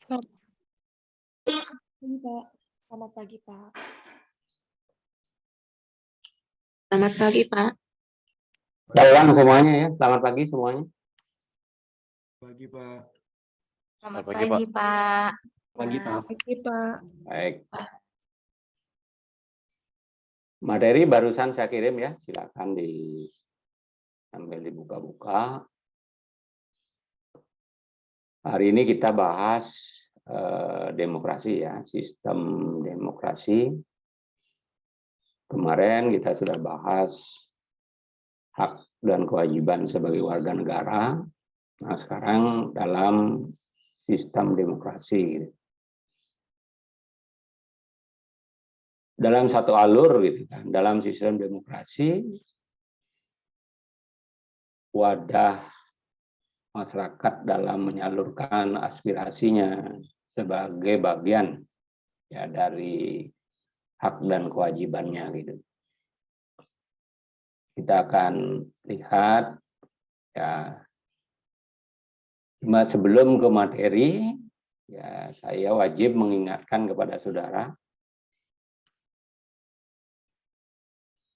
Selamat pagi, Pak. Selamat pagi, Pak. Selamat pagi, Pak. Ulang semuanya ya. Selamat pagi semuanya. Pagi, Pak. Selamat Pagi, pagi, Pak. Pagi, Pak. Pagi, Pak. Baik. Materi barusan saya kirim ya. Silakan sambil dibuka-buka. Hari ini kita bahas demokrasi ya, sistem demokrasi. Kemarin kita sudah bahas hak dan kewajiban sebagai warga negara. Nah, sekarang dalam sistem demokrasi. Dalam satu alur gitu kan, dalam sistem demokrasi, wadah masyarakat dalam menyalurkan aspirasinya sebagai bagian ya dari hak dan kewajibannya gitu. Kita akan lihat ya. Cuma sebelum ke materi ya, saya wajib mengingatkan kepada saudara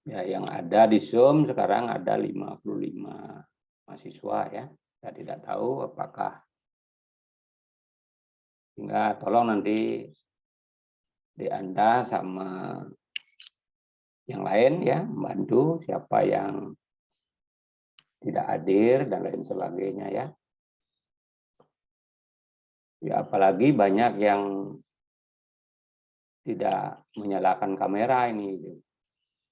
ya, yang ada di Zoom sekarang ada 55 mahasiswa ya. Saya tidak tahu apakah, sehingga tolong nanti di Anda sama yang lain ya, membantu siapa yang tidak hadir dan lain sebagainya ya. Ya apalagi banyak yang tidak menyalakan kamera ini.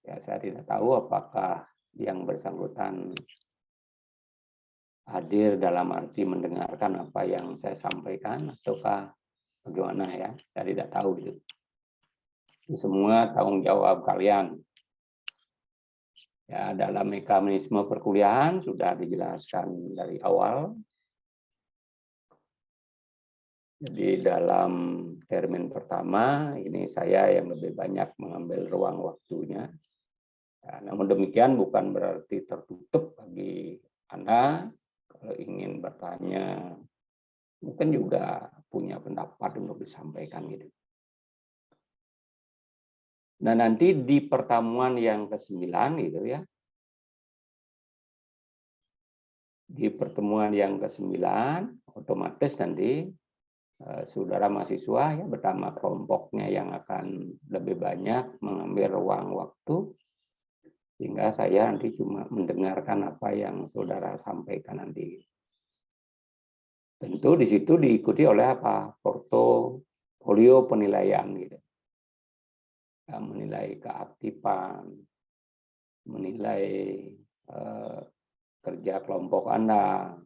Ya saya tidak tahu apakah yang bersangkutan hadir dalam arti mendengarkan apa yang saya sampaikan ataukah bagaimana ya. Saya tidak tahu itu. Itu semua tanggung jawab kalian. Ya, dalam mekanisme perkuliahan sudah dijelaskan dari awal. Jadi dalam termin pertama ini saya yang lebih banyak mengambil ruang waktunya. Ya, namun demikian bukan berarti tertutup bagi Anda kalau ingin bertanya, mungkin juga punya pendapat untuk disampaikan gitu. Nah nanti di pertemuan yang ke-9 gitu ya. Di pertemuan yang ke-9 otomatis nanti saudara mahasiswa ya bersama kelompoknya yang akan lebih banyak mengambil ruang waktu, sehingga saya nanti cuma mendengarkan apa yang saudara sampaikan nanti. Tentu di situ diikuti oleh apa? Portofolio penilaian gitu. Ya, menilai keaktifan, menilai kerja kelompok Anda,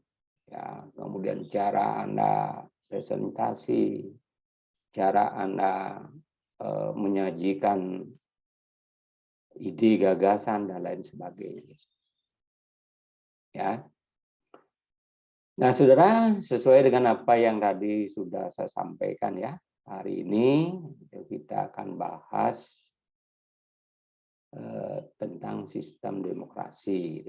ya, kemudian cara Anda presentasi, cara Anda menyajikan ide, gagasan, dan lain sebagainya. Ya. Nah, saudara, sesuai dengan apa yang tadi sudah saya sampaikan ya, hari ini kita akan bahas tentang sistem demokrasi.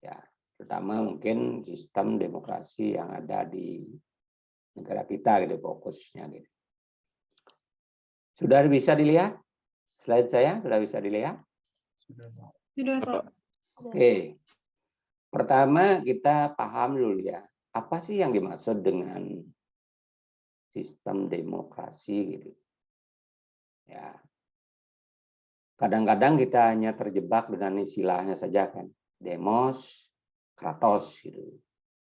Ya, terutama mungkin sistem demokrasi yang ada di negara kita gitu fokusnya gitu. Sudah bisa dilihat slide saya? Sudah bisa dilihat? Sudah, Pak. Oke. Pertama kita paham dulu ya, apa sih yang dimaksud dengan sistem demokrasi gitu. Ya. Kadang-kadang kita hanya terjebak dengan istilahnya saja kan. Demos, kratos gitu.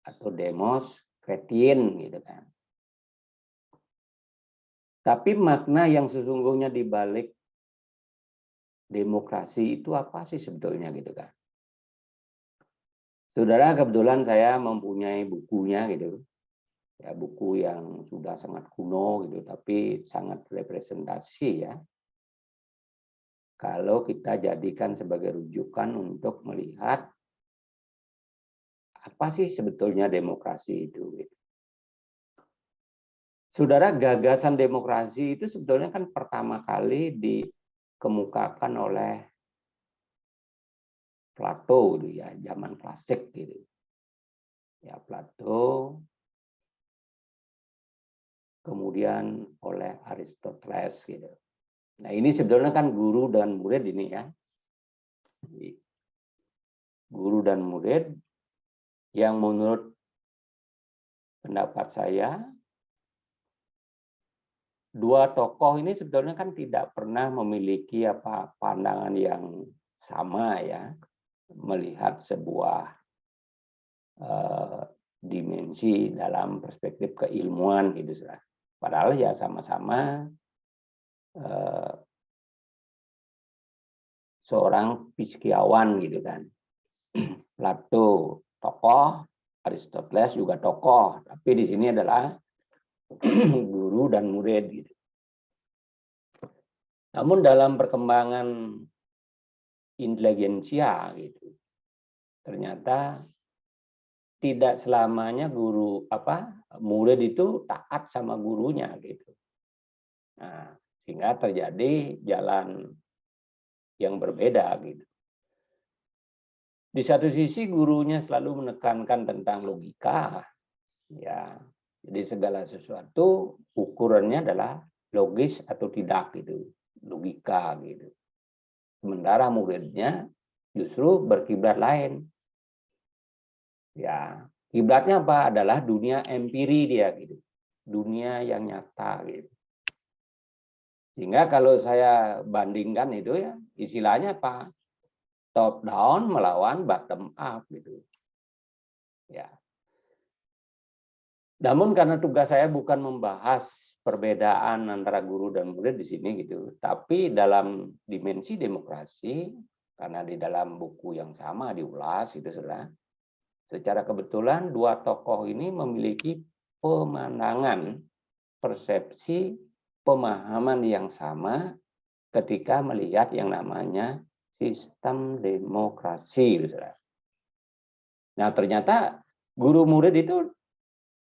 Atau demos, kretin gitu kan. Tapi makna yang sesungguhnya di balik demokrasi itu apa sih sebetulnya gitu kan. Saudara, kebetulan saya mempunyai bukunya gitu. Ya, buku yang sudah sangat kuno gitu, tapi sangat representasi ya. Kalau kita jadikan sebagai rujukan untuk melihat apa sih sebetulnya demokrasi itu. Gitu. Saudara, gagasan demokrasi itu sebetulnya kan pertama kali dikemukakan oleh Plato ya, zaman klasik gitu. Ya, Plato kemudian oleh Aristoteles gitu. Nah, ini sebenarnya kan guru dan murid ini ya. Guru dan murid yang menurut pendapat saya, dua tokoh ini sebetulnya kan tidak pernah memiliki pandangan yang sama ya, melihat sebuah dimensi dalam perspektif keilmuan gitu. Padahal ya sama-sama seorang fiskiawan gitu kan. Plato tokoh, Aristoteles juga tokoh, tapi di sini adalah guru dan murid gitu. Namun dalam perkembangan intelijensia gitu, ternyata tidak selamanya murid itu taat sama gurunya gitu. Nah, sehingga terjadi jalan yang berbeda gitu. Di satu sisi gurunya selalu menekankan tentang logika, ya. Jadi segala sesuatu ukurannya adalah logis atau tidak gitu, logika gitu. Sementara muridnya justru berkiblat lain. Ya, kiblatnya apa? Adalah dunia empiri dia gitu. Dunia yang nyata gitu. Sehingga kalau saya bandingkan itu ya, istilahnya apa? Top down melawan bottom up gitu. Ya. Namun karena tugas saya bukan membahas perbedaan antara guru dan murid di sini gitu, tapi dalam dimensi demokrasi, karena di dalam buku yang sama diulas itu saudara. Secara kebetulan dua tokoh ini memiliki pemandangan, persepsi, pemahaman yang sama ketika melihat yang namanya sistem demokrasi. Nah, ternyata guru murid itu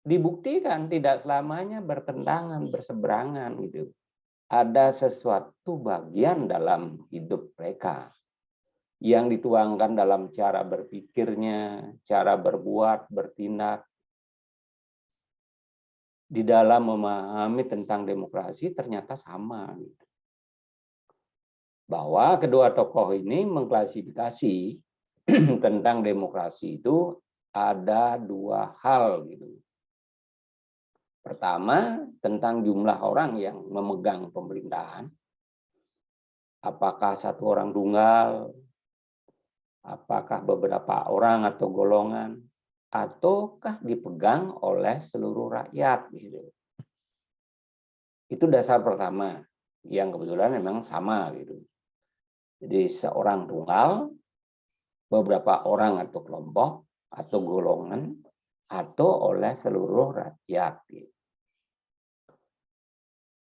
dibuktikan tidak selamanya bertentangan, berseberangan gitu. Ada sesuatu bagian dalam hidup mereka yang dituangkan dalam cara berpikirnya, cara berbuat, bertindak. Di dalam memahami tentang demokrasi ternyata sama gitu. Bahwa kedua tokoh ini mengklasifikasi tentang demokrasi itu ada dua hal gitu. Pertama, tentang jumlah orang yang memegang pemerintahan. Apakah satu orang tunggal, apakah beberapa orang atau golongan, ataukah dipegang oleh seluruh rakyat gitu. Itu dasar pertama yang kebetulan memang sama gitu. Jadi seorang tunggal, beberapa orang atau kelompok atau golongan, atau oleh seluruh rakyat.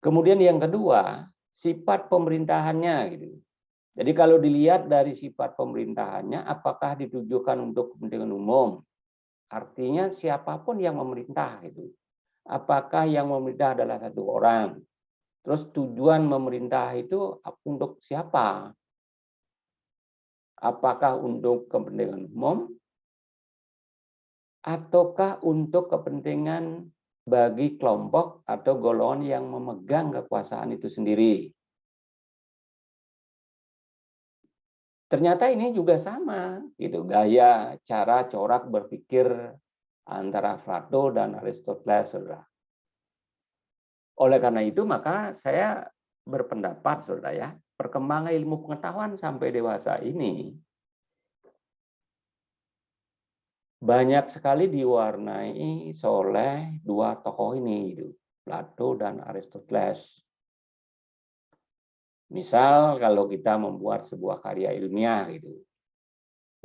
Kemudian yang kedua, sifat pemerintahannya gitu. Jadi kalau dilihat dari sifat pemerintahannya, apakah ditujukan untuk kepentingan umum? Artinya siapapun yang memerintah gitu. Apakah yang memerintah adalah satu orang? Terus tujuan memerintah itu untuk siapa? Apakah untuk kepentingan umum ataukah untuk kepentingan bagi kelompok atau golongan yang memegang kekuasaan itu sendiri? Ternyata ini juga sama, gitu, gaya, cara, corak berpikir antara Plato dan Aristoteles, saudara. Oleh karena itu, maka saya berpendapat, saudara ya, perkembangan ilmu pengetahuan sampai dewasa ini banyak sekali diwarnai oleh dua tokoh ini, gitu, Plato dan Aristoteles. Misal kalau kita membuat sebuah karya ilmiah gitu,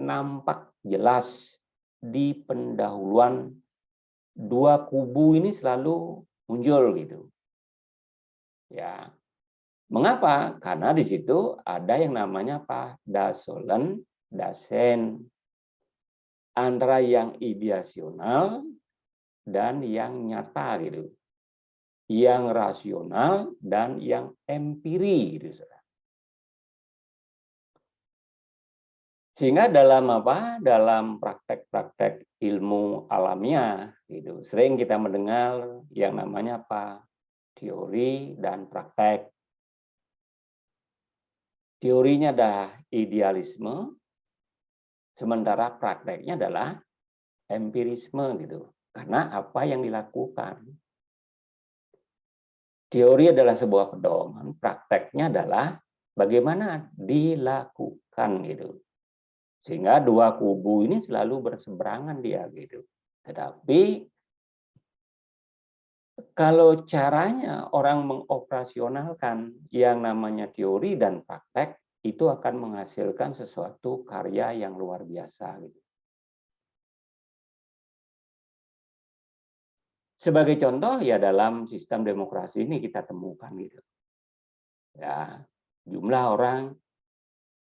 nampak jelas di pendahuluan dua kubu ini selalu muncul gitu. Ya. Mengapa? Karena di situ ada yang namanya apa? Dasolen, dasen. Antara yang ideasional dan yang nyata gitu. Yang rasional dan yang empiri gitu. Sehingga dalam apa? Dalam praktek-praktek ilmu alamiah gitu, sering kita mendengar yang namanya apa? teori dan praktek. Teorinya adalah idealisme, sementara prakteknya adalah empirisme gitu. Karena apa yang dilakukan. Teori adalah sebuah pedoman, prakteknya adalah bagaimana dilakukan gitu. Sehingga dua kubu ini selalu berseberangan dia gitu. Tetapi kalau caranya orang mengoperasionalkan yang namanya teori dan praktek, itu akan menghasilkan sesuatu karya yang luar biasa gitu. Sebagai contoh ya dalam sistem demokrasi ini kita temukan gitu. Ya, jumlah orang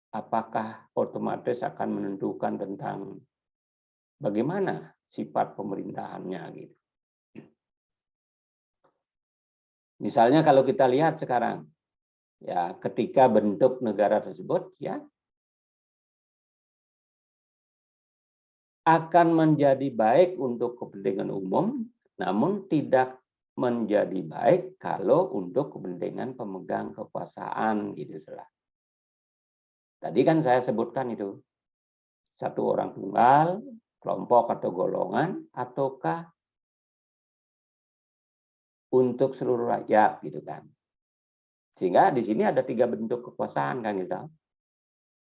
apakah otomatis akan menentukan tentang bagaimana sifat pemerintahannya gitu. Misalnya kalau kita lihat sekarang, ya ketika bentuk negara tersebut ya akan menjadi baik untuk kepentingan umum, namun tidak menjadi baik kalau untuk kepentingan pemegang kekuasaan gitu salah. Tadi kan saya sebutkan itu satu orang tunggal, kelompok atau golongan, ataukah untuk seluruh rakyat gitu kan. Sehingga di sini ada 3 bentuk kekuasaan kan gitu.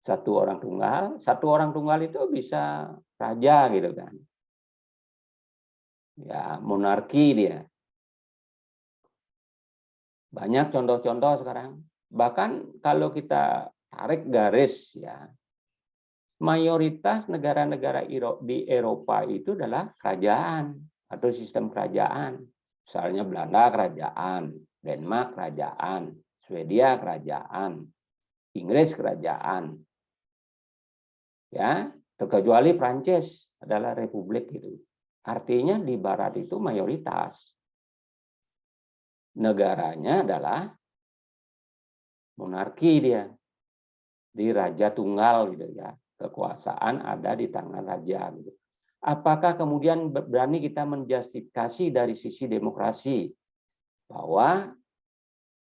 Satu orang tunggal itu bisa raja gitu kan. Ya, monarki dia. Banyak contoh-contoh sekarang. Bahkan kalau kita tarik garis ya, mayoritas negara-negara di Eropa itu adalah kerajaan atau sistem kerajaan. Misalnya Belanda kerajaan, Denmark kerajaan, Swedia kerajaan, Inggris kerajaan. Ya, terkecuali Prancis adalah republik gitu. Artinya di barat itu mayoritas negaranya adalah monarki dia. Di raja tunggal gitu ya. Kekuasaan ada di tangan raja gitu. Apakah kemudian berani kita menjustifikasi dari sisi demokrasi bahwa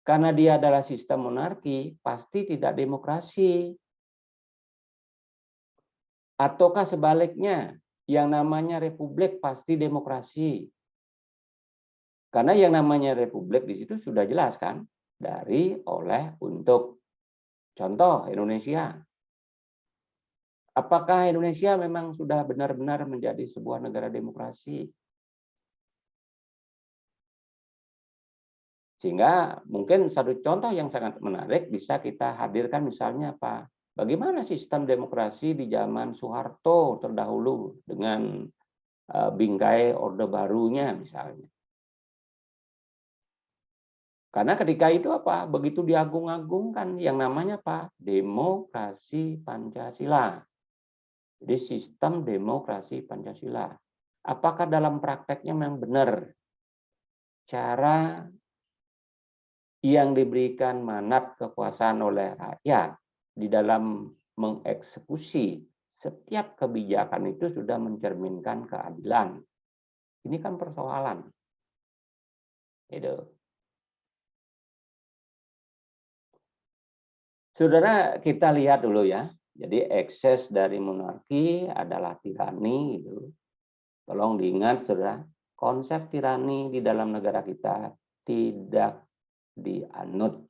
karena dia adalah sistem monarki pasti tidak demokrasi? Ataukah sebaliknya yang namanya republik pasti demokrasi? Karena yang namanya republik di situ sudah jelas kan dari oleh untuk contoh Indonesia. Apakah Indonesia memang sudah benar-benar menjadi sebuah negara demokrasi? Sehingga mungkin satu contoh yang sangat menarik bisa kita hadirkan misalnya apa? Bagaimana sistem demokrasi di zaman Soeharto terdahulu dengan bingkai Orde Barunya misalnya. Karena ketika itu apa? Begitu diagung-agungkan yang namanya apa? Demokrasi Pancasila. Jadi sistem demokrasi Pancasila. Apakah dalam prakteknya memang benar cara yang diberikan manat kekuasaan oleh rakyat di dalam mengeksekusi setiap kebijakan itu sudah mencerminkan keadilan? Ini kan persoalan. Gitu. Saudara, kita lihat dulu ya. Jadi ekses dari monarki adalah tirani gitu. Tolong diingat saudara, konsep tirani di dalam negara kita tidak dianut.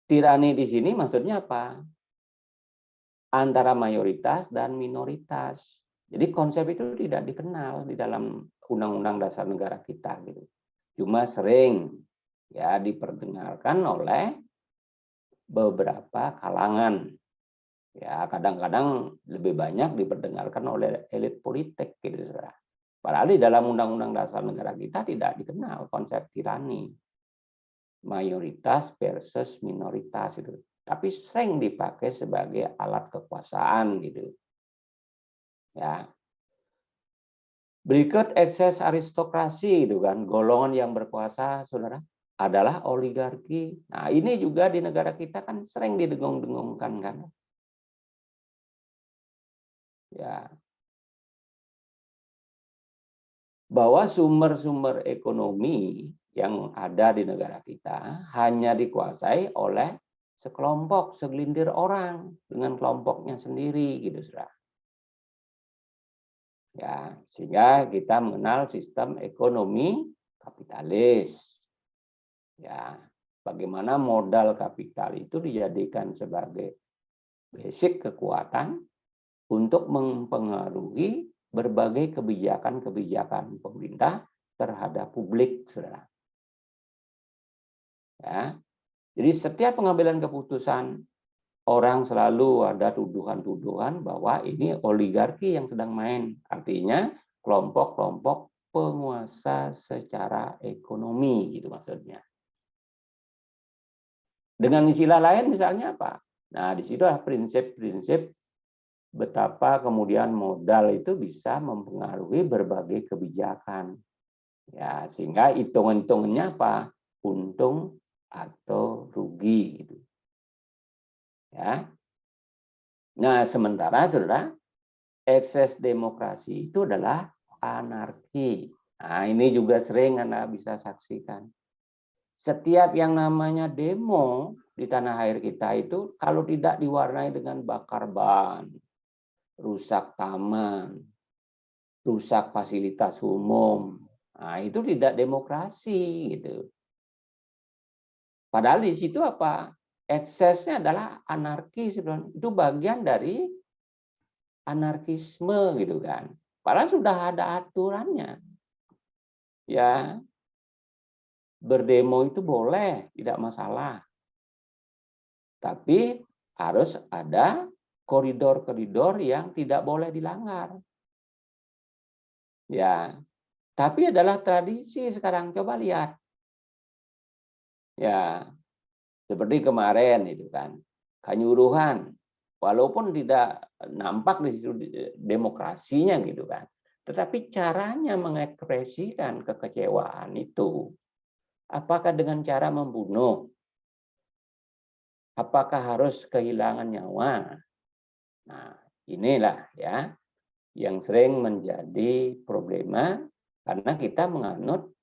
Tirani di sini maksudnya apa? Antara mayoritas dan minoritas. Jadi konsep itu tidak dikenal di dalam Undang-Undang Dasar Negara kita gitu. Cuma sering ya diperdengarkan oleh beberapa kalangan. Ya, kadang-kadang lebih banyak diperdengarkan oleh elit politik gitu, saudara. Padahal di dalam Undang-Undang Dasar Negara kita tidak dikenal konsep tirani. Mayoritas versus minoritas itu. Tapi sering dipakai sebagai alat kekuasaan gitu. Ya. Berikut ekses aristokrasi itu kan, golongan yang berkuasa, saudara, adalah oligarki. Nah, ini juga di negara kita kan sering didengung-dengungkan kan. Ya. bahwa sumber-sumber ekonomi yang ada di negara kita hanya dikuasai oleh sekelompok, segelintir orang dengan kelompoknya sendiri, gitu, saudara. Ya, sehingga kita mengenal sistem ekonomi kapitalis. Ya, bagaimana modal kapital itu dijadikan sebagai basic kekuatan untuk mempengaruhi berbagai kebijakan-kebijakan pemerintah terhadap publik, saudara. Ya, jadi setiap pengambilan keputusan orang selalu ada tuduhan-tuduhan bahwa ini oligarki yang sedang main, artinya kelompok-kelompok penguasa secara ekonomi, gitu maksudnya. Dengan istilah lain misalnya apa? Nah, di situ adalah prinsip-prinsip betapa kemudian modal itu bisa mempengaruhi berbagai kebijakan. Ya, sehingga hitung-hitungannya apa? Untung atau rugi, gitu. Ya. Nah, sementara saudara, ekses demokrasi itu adalah anarki. Nah, ini juga sering Anda bisa saksikan. Setiap yang namanya demo di tanah air kita itu kalau tidak diwarnai dengan bakar ban, rusak taman, rusak fasilitas umum, nah itu tidak demokrasi, gitu. Padahal di situ apa? Eksesnya adalah anarki, itu bagian dari anarkisme, gitu kan. Padahal sudah ada aturannya. Ya, berdemo itu boleh, tidak masalah. Tapi harus ada koridor-koridor yang tidak boleh dilanggar. Ya, tapi adalah tradisi sekarang. Coba lihat. Ya, seperti kemarin itu kan, Kanjuruhan. Walaupun tidak nampak di situ demokrasinya, gitu kan. Tetapi caranya mengekspresikan kekecewaan itu, apakah dengan cara membunuh? Apakah harus kehilangan nyawa? Nah, inilah ya yang sering menjadi problema karena kita menganut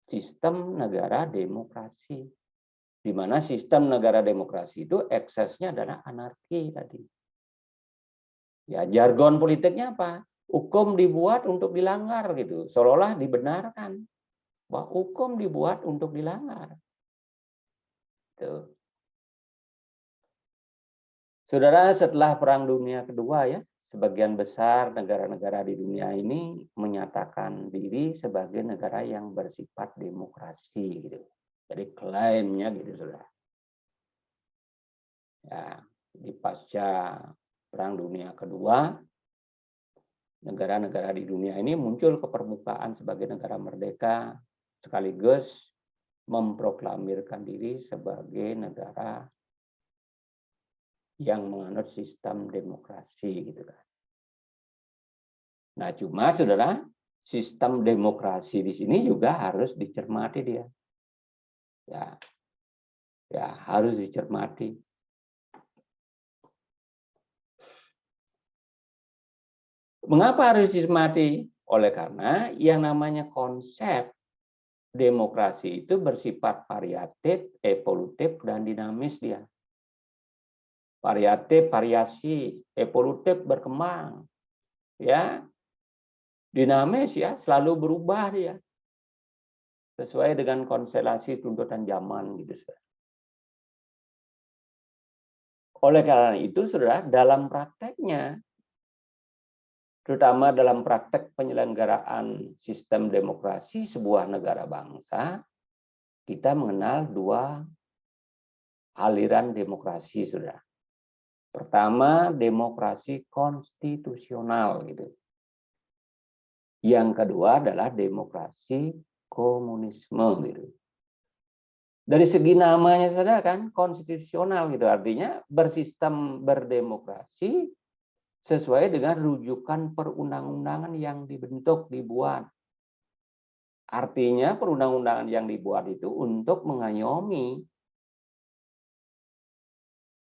sistem negara demokrasi. Di mana sistem negara demokrasi itu eksesnya adalah anarki tadi. Ya, jargon politiknya apa? Hukum dibuat untuk dilanggar, gitu. Seolah-olah dibenarkan bahwa hukum dibuat untuk dilanggar. Tuh. Saudara, setelah Perang Dunia Kedua ya, sebagian besar negara-negara di dunia ini menyatakan diri sebagai negara yang bersifat demokrasi, gitu. Jadi klaimnya gitu, saudara. Ya, di pasca Perang Dunia Kedua, negara-negara di dunia ini muncul ke permukaan sebagai negara merdeka, sekaligus memproklamirkan diri sebagai negara yang menganut sistem demokrasi, gitu kan. Nah, cuma saudara, sistem demokrasi di sini juga harus dicermati dia. Ya, ya harus dicermati. Mengapa harus dicermati? Oleh karena yang namanya konsep demokrasi itu bersifat variatif, evolutif, dan dinamis dia. Variatif, variasi, evolutif, berkembang. Ya, dinamis ya, selalu berubah dia. Sesuai dengan konstelasi tuntutan zaman, gitu, saudara. Oleh karena itu, saudara, dalam prakteknya, terutama dalam praktek penyelenggaraan sistem demokrasi sebuah negara bangsa, kita mengenal dua aliran demokrasi, saudara. Pertama, demokrasi konstitusional, gitu. Yang kedua adalah demokrasi komunisme, gitu. Dari segi namanya saja kan konstitusional, gitu. Artinya bersistem berdemokrasi sesuai dengan rujukan perundang-undangan yang dibuat. Artinya perundang-undangan yang dibuat itu untuk mengayomi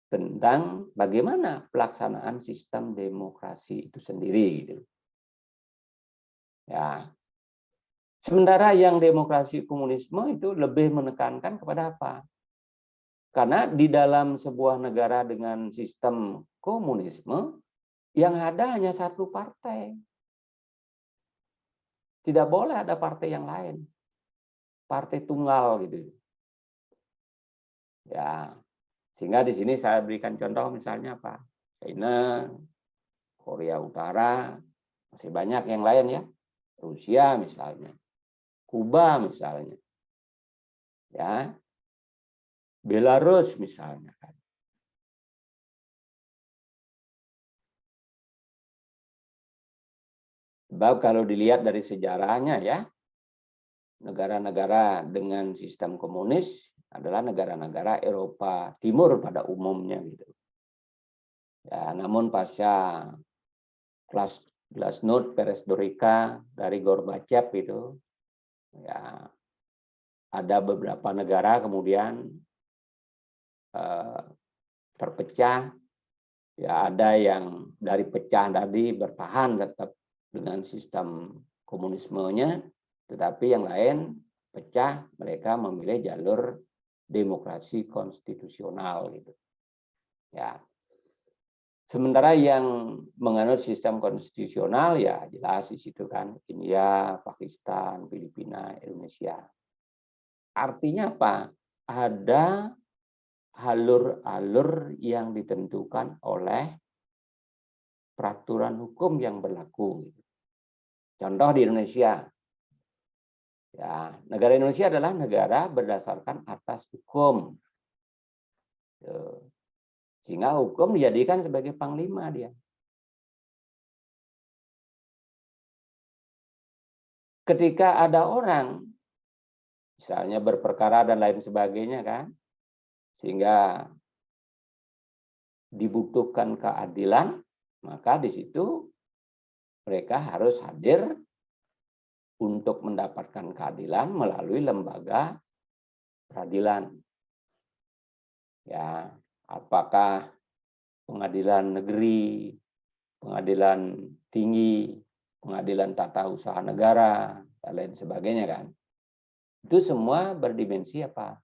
tentang bagaimana pelaksanaan sistem demokrasi itu sendiri, gitu. Ya. Sementara yang demokrasi komunisme itu lebih menekankan kepada apa? Karena di dalam sebuah negara dengan sistem komunisme, yang ada hanya satu partai. Tidak boleh ada partai yang lain. Partai tunggal gitu. Ya, sehingga di sini saya berikan contoh misalnya apa? China, Korea Utara, masih banyak yang lain ya. Rusia misalnya. Kuba misalnya. Ya. Belarus misalnya. Sebab kalau dilihat dari sejarahnya ya, negara-negara dengan sistem komunis adalah negara-negara Eropa Timur pada umumnya gitu. Ya, namun pasca Glasnost, Perestroika dari Gorbachev itu, ya ada beberapa negara kemudian terpecah. Ya ada yang dari pecah tadi bertahan tetap dengan sistem komunismenya, tetapi yang lain pecah, mereka memilih jalur demokrasi konstitusional gitu. Ya. Sementara yang menganut sistem konstitusional ya jelas di situ kan India, Pakistan, Filipina, Indonesia. Artinya apa? Ada alur-alur yang ditentukan oleh peraturan hukum yang berlaku. Contoh di Indonesia. Ya, negara Indonesia adalah negara berdasarkan atas hukum. Sehingga hukum dijadikan sebagai panglima dia. Ketika ada orang, misalnya berperkara dan lain sebagainya kan, sehingga dibutuhkan keadilan, maka di situ mereka harus hadir untuk mendapatkan keadilan melalui lembaga peradilan. Ya, apakah pengadilan negeri, pengadilan tinggi, pengadilan tata usaha negara, dan lain sebagainya kan. Itu semua berdimensi apa?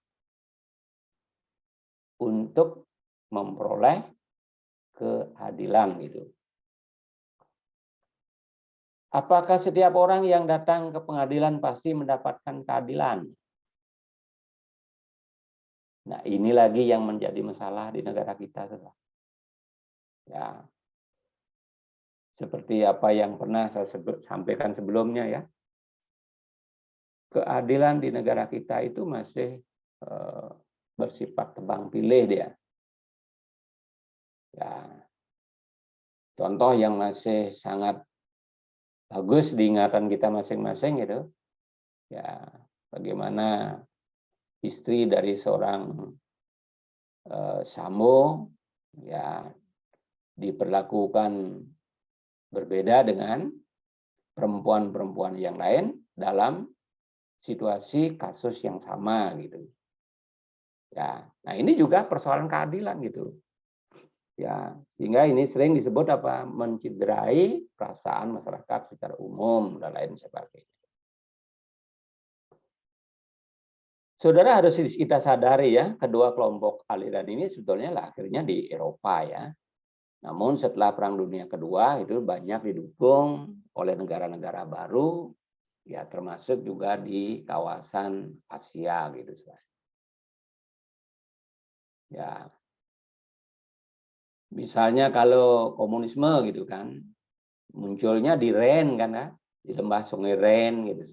Untuk memperoleh keadilan gitu. Apakah setiap orang yang datang ke pengadilan pasti mendapatkan keadilan? Nah, ini lagi yang menjadi masalah di negara kita. Ya, seperti apa yang pernah saya sampaikan sebelumnya ya. Keadilan di negara kita itu masih bersifat tebang pilih dia. Ya, contoh yang masih sangat bagus di ingatan kita masing-masing itu, ya bagaimana istri dari seorang Sambo ya diperlakukan berbeda dengan perempuan-perempuan yang lain dalam situasi kasus yang sama gitu. Ya, nah ini juga persoalan keadilan gitu. Ya, sehingga ini sering disebut apa? Mencederai perasaan masyarakat secara umum dan lain sebagainya. Saudara harus kita sadari ya, kedua kelompok aliran ini sebetulnya akhirnya di Eropa ya. Namun setelah Perang Dunia Kedua itu banyak didukung oleh negara-negara baru, ya termasuk juga di kawasan Asia gitu. Ya, misalnya kalau komunisme gitu kan, munculnya di Ren kan ya, di lembah Sungai Ren gitu.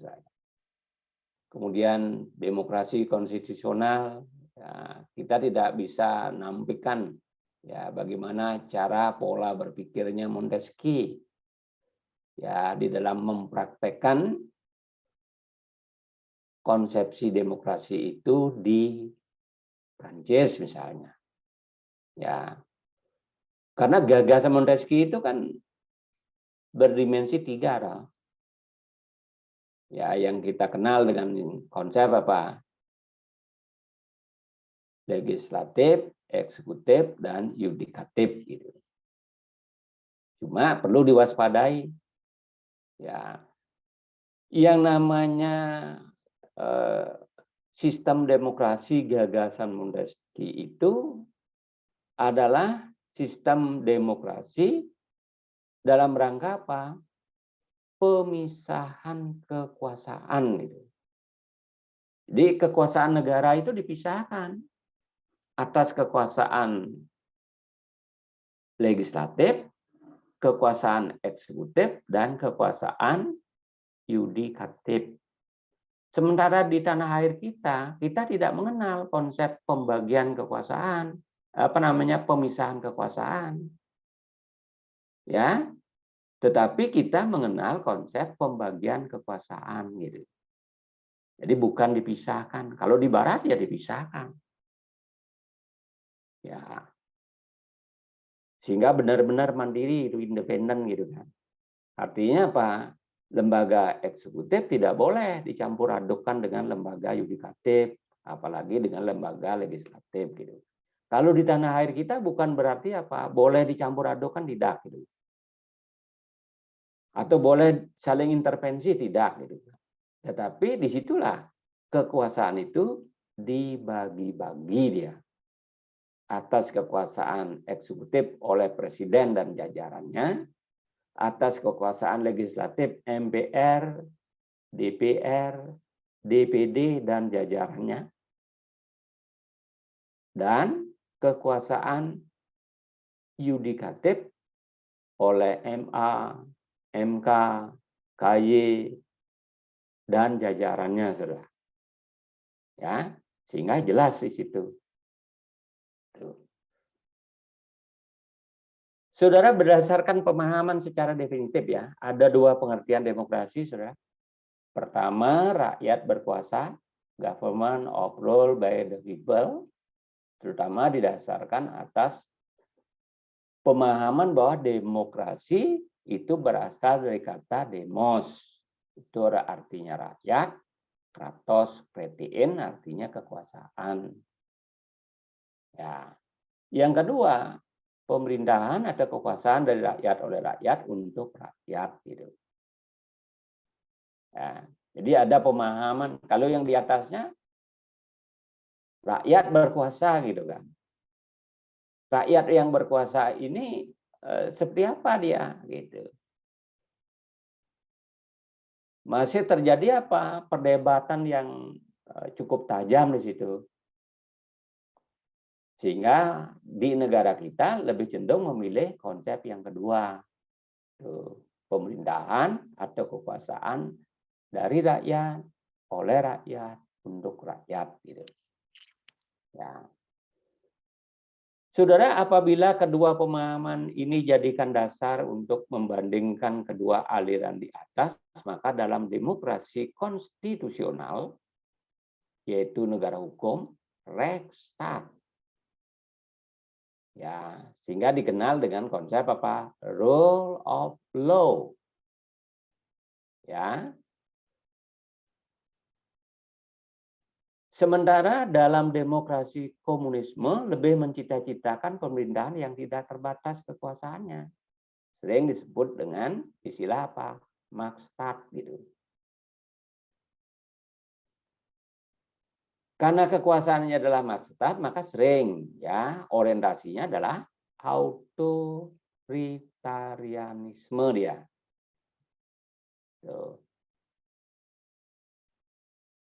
Kemudian demokrasi konstitusional, ya, kita tidak bisa nampikkan ya bagaimana cara pola berpikirnya Montesquieu ya di dalam mempraktekkan konsepsi demokrasi itu di Prancis misalnya. Ya. Karena gagasan Montesquieu itu kan berdimensi 3. Ya, yang kita kenal dengan konsep apa? Legislatif, eksekutif, dan yudikatif gitu. Cuma perlu diwaspadai. Ya. yang namanya sistem demokrasi gagasan Montesquieu itu adalah sistem demokrasi dalam rangka apa? Pemisahan kekuasaan gitu. Jadi kekuasaan negara itu dipisahkan atas kekuasaan legislatif, kekuasaan eksekutif, dan kekuasaan yudikatif. Sementara di tanah air kita tidak mengenal konsep pembagian kekuasaan, pemisahan kekuasaan. Ya, tetapi kita mengenal konsep pembagian kekuasaan gitu. Jadi bukan dipisahkan. Kalau di barat ya dipisahkan. Ya. Sehingga benar-benar mandiri itu independen gitu kan. Artinya apa? Lembaga eksekutif tidak boleh dicampur adukkan dengan lembaga yudikatif, apalagi dengan lembaga legislatif gitu. Kalau di tanah air kita bukan berarti apa? Boleh dicampur adukkan, tidak gitu. Atau boleh saling intervensi, tidak gitu. Tetapi disitulah kekuasaan itu dibagi-bagi dia. Atas kekuasaan eksekutif oleh presiden dan jajarannya, atas kekuasaan legislatif MPR, DPR, DPD dan jajarannya, dan kekuasaan yudikatif oleh MA, MK, KY, dan jajarannya, saudara. Ya, sehingga jelas di situ. Saudara, berdasarkan pemahaman secara definitif ya, ada dua pengertian demokrasi, saudara. Pertama, rakyat berkuasa, government of rule by the people, terutama didasarkan atas pemahaman bahwa demokrasi itu berasal dari kata demos. Itu artinya rakyat, kratos, kretein artinya kekuasaan. Ya. Yang kedua, pemerintahan atau kekuasaan dari rakyat oleh rakyat untuk rakyat gitu. Ya. Jadi ada pemahaman kalau yang di atasnya rakyat berkuasa gitu kan. Rakyat yang berkuasa ini seperti apa dia gitu. Masih terjadi apa? Perdebatan yang cukup tajam di situ. Sehingga di negara kita lebih cenderung memilih konsep yang kedua. Pemerintahan atau kekuasaan dari rakyat, oleh rakyat, untuk rakyat. Gitu. Ya. Saudara, apabila kedua pemahaman ini jadikan dasar untuk membandingkan kedua aliran di atas, maka dalam demokrasi konstitusional, yaitu negara hukum, Rechtsstaat. Ya, sehingga dikenal dengan konsep apa? Rule of law. Ya. Sementara dalam demokrasi komunisme lebih mencita-citakan pemerintahan yang tidak terbatas kekuasaannya. Sering disebut dengan istilah apa? Makstat gitu. Karena kekuasaannya adalah makstat, maka sering ya orientasinya adalah autoritarianisme dia. Tuh.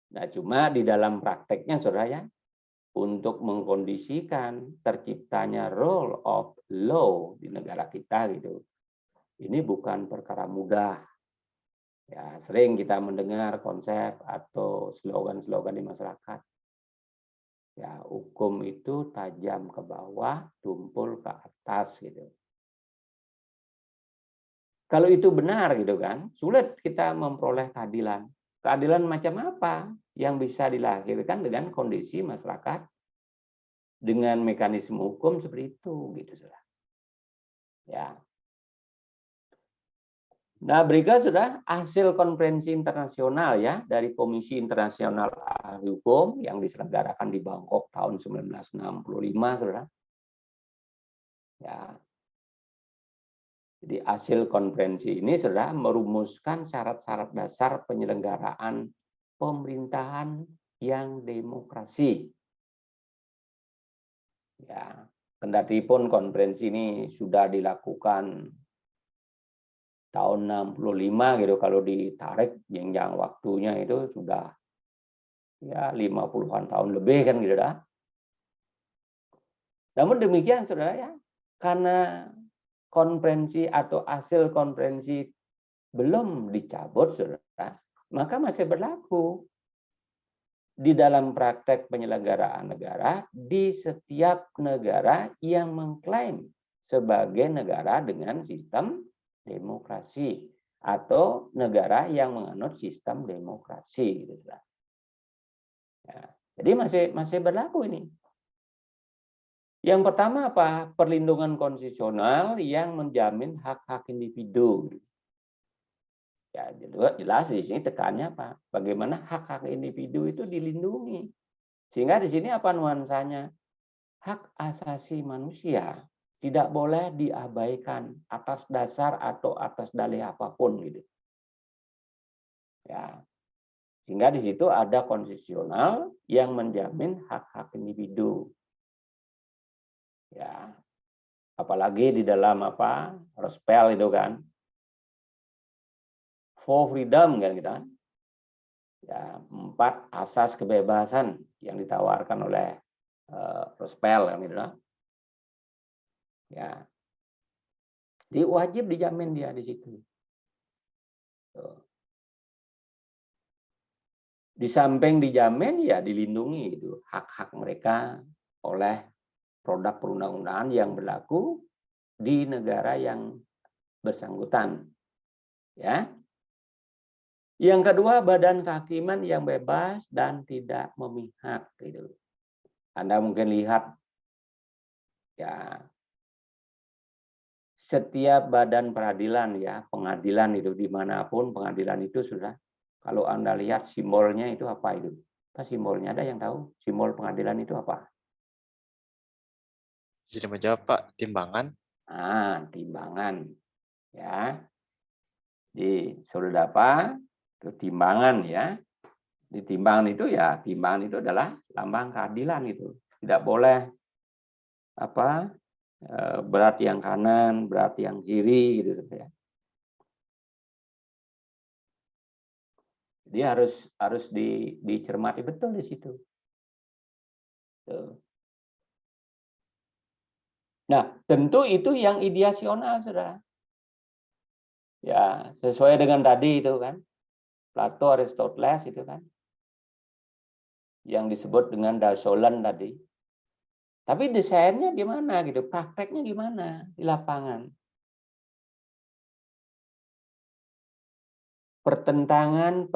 Nah, cuma di dalam prakteknya, saudara ya, untuk mengkondisikan terciptanya rule of law di negara kita gitu, ini bukan perkara mudah. Ya, sering kita mendengar konsep atau slogan-slogan di masyarakat. Ya, hukum itu tajam ke bawah, tumpul ke atas gitu. Kalau itu benar gitu kan, sulit kita memperoleh keadilan. Keadilan macam apa yang bisa dilahirkan dengan kondisi masyarakat dengan mekanisme hukum seperti itu gitu, saudara. Ya. Nah, berikut sudah hasil konferensi internasional ya dari Komisi Internasional Ahli Hukum yang diselenggarakan di Bangkok tahun 1965, saudara. Ya. Jadi hasil konferensi ini sudah merumuskan syarat-syarat dasar penyelenggaraan pemerintahan yang demokrasi. Ya, kendati pun konferensi ini sudah dilakukan tahun 65 gitu, kalau ditarik jenjang waktunya itu sudah ya 50-an tahun lebih kan gitu dah. Namun demikian saudara ya, karena konferensi atau hasil konferensi belum dicabut saudara, maka masih berlaku di dalam praktek penyelenggaraan negara di setiap negara yang mengklaim sebagai negara dengan sistem demokrasi atau negara yang menganut sistem demokrasi gitu, saudara. Ya, jadi masih berlaku ini. Yang pertama apa? Perlindungan konstitusional yang menjamin hak-hak individu. Ya, jelas di sini tekannya apa? Bagaimana hak-hak individu itu dilindungi. Sehingga di sini apa nuansanya? Hak asasi manusia tidak boleh diabaikan atas dasar atau atas dalih apapun gitu. Ya. Sehingga di situ ada konstitusional yang menjamin hak-hak individu. Ya, apalagi di dalam apa Rospel itu kan, for freedom kan kita, ya 4 asas kebebasan yang ditawarkan oleh Rospel kan gitu. Ya, jadi wajib dijamin dia di situ. Di samping dijamin ya dilindungi itu hak-hak mereka oleh produk perundang-undangan yang berlaku di negara yang bersangkutan. Ya. Yang kedua, badan kehakiman yang bebas dan tidak memihak gitu. Anda mungkin lihat ya setiap badan peradilan ya, pengadilan itu dimanapun pengadilan itu sudah, kalau Anda lihat simbolnya itu apa itu? Apa simbolnya, ada yang tahu? Simbol pengadilan itu apa? Jadi menjawab Pak, timbangan. Timbangan. Ya. Di sudah apa? Itu timbangan ya. Di timbangan itu ya, timbangan itu adalah lambang keadilan itu. Tidak boleh apa? Berat yang kanan, berat yang kiri gitu ya. Jadi harus dicermati betul di situ. Nah, tentu itu yang ideasional, saudara. Ya, sesuai dengan tadi itu kan, Plato, Aristoteles itu kan, yang disebut dengan Dasolen tadi. Tapi desainnya gimana gitu, prakteknya gimana di lapangan? Pertentangan,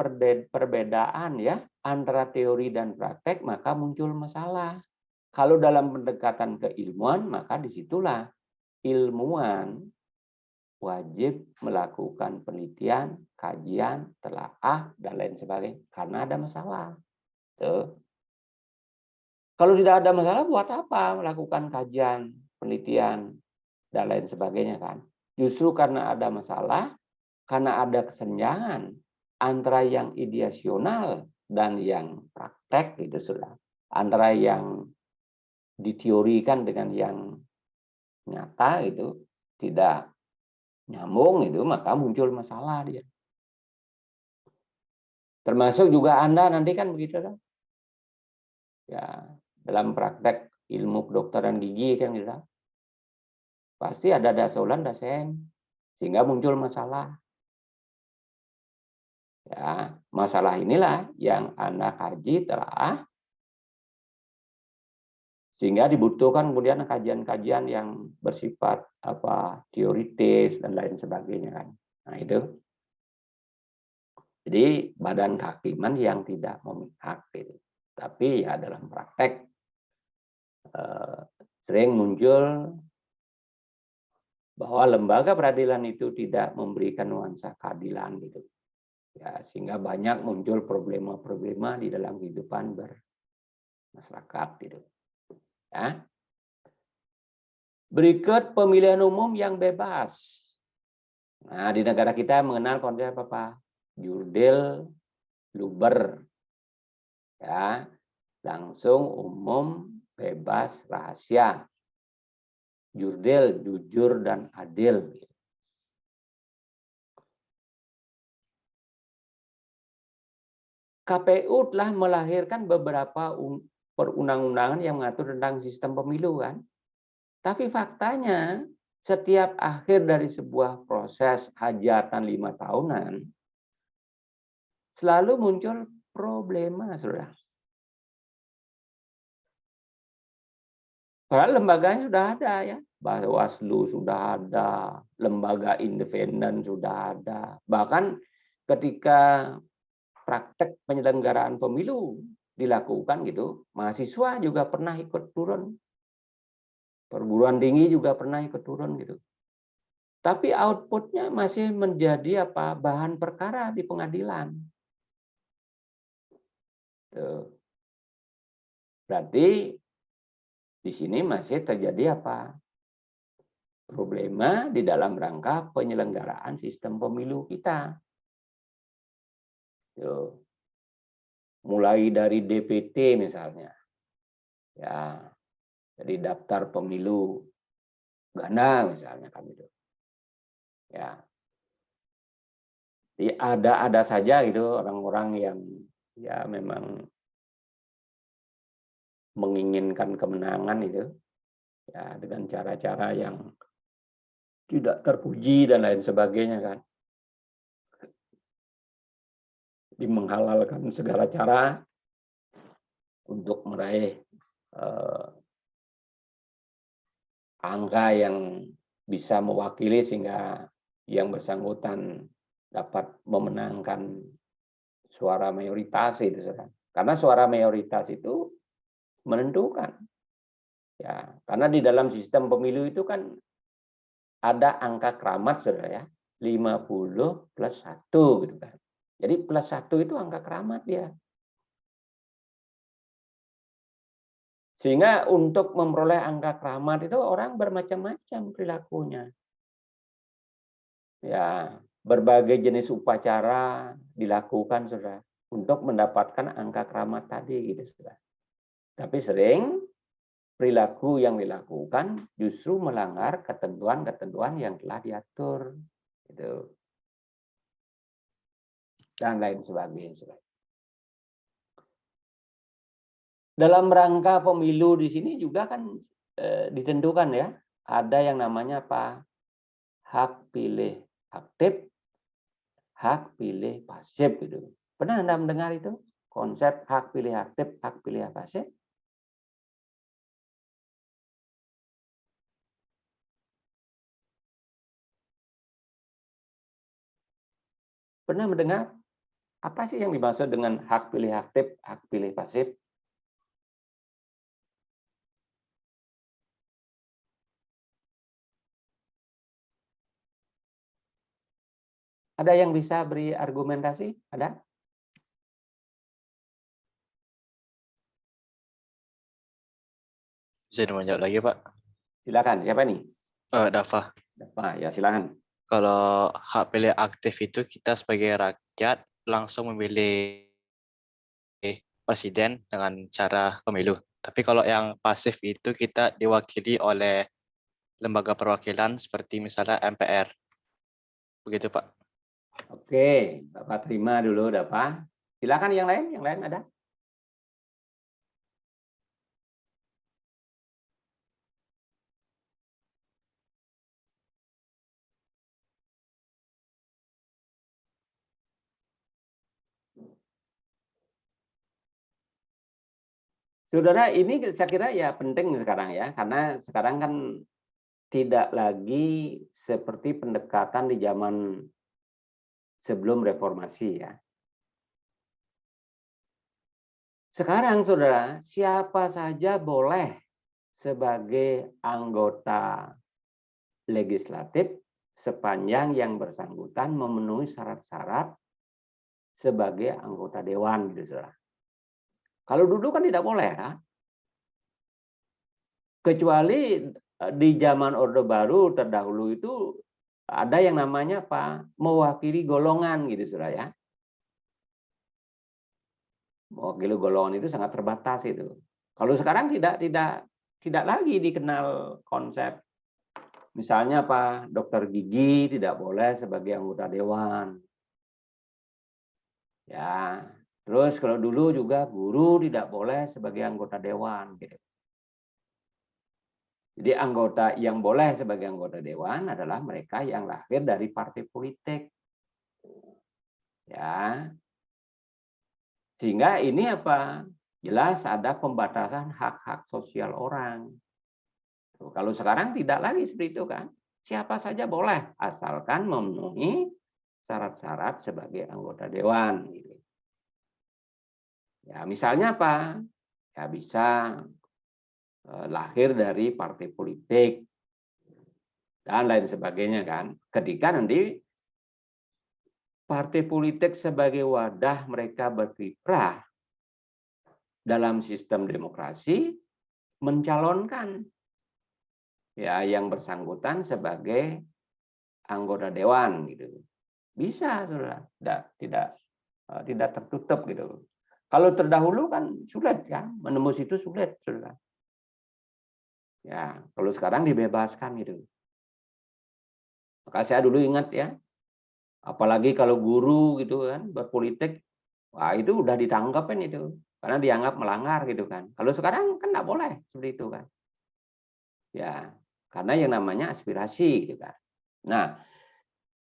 perbedaan ya antara teori dan praktek, maka muncul masalah. Kalau dalam pendekatan keilmuan, maka disitulah ilmuwan wajib melakukan penelitian, kajian, telaah, dan lain sebagainya. Karena ada masalah. Tuh. Kalau tidak ada masalah, buat apa melakukan kajian, penelitian, dan lain sebagainya kan? Justru karena ada masalah, karena ada kesenjangan antara yang ideasional dan yang praktek, itu sudah. Antara yang diteorikan dengan yang nyata itu tidak nyambung itu, maka muncul masalah dia. Termasuk juga Anda nanti kan begitu kan? Ya, dalam praktek ilmu kedokteran gigi kan gitu. Pasti ada dasolan, dasen, sehingga muncul masalah. Ya, masalah inilah yang Anda kaji telah, sehingga dibutuhkan kemudian kajian-kajian yang bersifat teoritis dan lain sebagainya kan. Nah, itu. Jadi badan kehakiman yang tidak memihak gitu. Tapi ya dalam praktek sering muncul bahwa lembaga peradilan itu tidak memberikan nuansa keadilan gitu. Ya, sehingga banyak muncul problema-problema di dalam kehidupan bermasyarakat gitu. Ya. Berikut pemilihan umum yang bebas. Nah, di negara kita mengenal konsep apa? Jurdil, luber. Ya, langsung, umum, bebas, rahasia. Jurdil, jujur dan adil. KPU telah melahirkan beberapa perundang-undangan yang mengatur tentang sistem pemilu kan. Tapi faktanya setiap akhir dari sebuah proses hajatan 5 tahunan selalu muncul problema, saudara. Padahal lembaganya sudah ada ya, Bawaslu sudah ada, lembaga independen sudah ada. Bahkan ketika praktek penyelenggaraan pemilu dilakukan gitu, mahasiswa juga pernah ikut turun, perguruan tinggi juga pernah ikut turun gitu. Tapi outputnya masih menjadi apa? Bahan perkara di pengadilan. Tuh. Berarti di sini masih terjadi apa? Problema di dalam rangka penyelenggaraan sistem pemilu kita. Tuh. Mulai dari DPT misalnya, ya, jadi daftar pemilu ganda misalnya kan itu, ya, jadi ada saja gitu orang-orang yang ya memang menginginkan kemenangan itu, ya dengan cara-cara yang tidak terpuji dan lain sebagainya kan, jadi menghalalkan segala cara untuk meraih angka yang bisa mewakili sehingga yang bersangkutan dapat memenangkan suara mayoritas itu, saudara. Karena suara mayoritas itu menentukan. Ya, karena di dalam sistem pemilu itu kan ada angka keramat, saudara ya, 50 plus 1 gitu kan. Jadi plus 1 itu angka keramat dia. Sehingga untuk memperoleh angka keramat itu orang bermacam-macam perilakunya. Ya, berbagai jenis upacara dilakukan, saudara, untuk mendapatkan angka keramat tadi, gitu, saudara. Tapi sering perilaku yang dilakukan justru melanggar ketentuan-ketentuan yang telah diatur, gitu, dan lain sebagainya, saudara. Dalam rangka pemilu di sini juga kan ditentukan ya, ada yang namanya apa? Hak pilih aktif, hak pilih pasif gitu. Pernah Anda mendengar itu? Konsep hak pilih aktif, hak pilih pasif? Pernah mendengar? Apa sih yang dimaksud dengan hak pilih aktif, hak pilih pasif? Ada yang bisa beri argumentasi? Ada? Bisa dilanjut lagi, Pak. Silakan. Siapa nih? Dafa. Pak, ya silakan. Kalau hak pilih aktif itu kita sebagai rakyat langsung memilih presiden dengan cara pemilu. Tapi kalau yang pasif itu kita diwakili oleh lembaga perwakilan seperti misalnya MPR. Begitu, Pak. Oke, Bapak terima dulu, Bapak. Silakan yang lain ada? Saudara, ini saya kira ya penting sekarang ya, karena sekarang kan tidak lagi seperti pendekatan di zaman sebelum reformasi ya. Sekarang saudara, siapa saja boleh sebagai anggota legislatif sepanjang yang bersangkutan memenuhi syarat-syarat sebagai anggota dewan gitu, saudara. Kalau dulu kan tidak boleh kan? Kecuali di zaman Orde Baru terdahulu itu ada yang namanya apa? Mewakili golongan gitu, Saudara ya. Mewakili golongan itu sangat terbatas itu. Kalau sekarang tidak lagi dikenal konsep. Misalnya apa? Dokter gigi tidak boleh sebagai anggota dewan. Ya, terus kalau dulu juga guru tidak boleh sebagai anggota dewan gitu. Jadi anggota yang boleh sebagai anggota dewan adalah mereka yang lahir dari partai politik. Ya. Sehingga ini apa? Jelas ada pembatasan hak-hak sosial orang. Kalau sekarang tidak lagi seperti itu kan. Siapa saja boleh asalkan memenuhi syarat-syarat sebagai anggota dewan. Ya, misalnya apa? Ya bisa lahir dari partai politik dan lain sebagainya kan. Ketika nanti partai politik sebagai wadah mereka berkiprah dalam sistem demokrasi mencalonkan ya yang bersangkutan sebagai anggota dewan gitu. Bisa, Saudara. Tidak tertutup gitu. Kalau terdahulu kan sulit ya, menembus itu sulit, Saudara. Ya, kalau sekarang dibebaskan gitu. Maka saya dulu ingat ya, apalagi kalau guru gitu kan berpolitik, wah itu udah ditangkapin itu, karena dianggap melanggar gitu kan. Kalau sekarang kan nggak boleh seperti itu kan. Ya, karena yang namanya aspirasi gitu kan. Nah,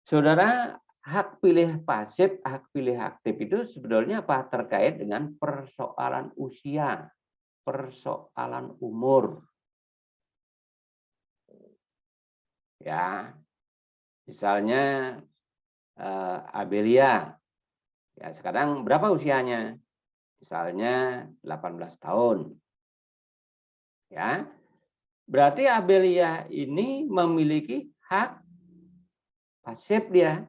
Saudara, hak pilih pasif, hak pilih aktif itu sebetulnya apa? Terkait dengan persoalan usia, persoalan umur. Ya, misalnya Abelia, ya sekarang berapa usianya? Misalnya 18 tahun. Ya, berarti Abelia ini memiliki hak pasif dia.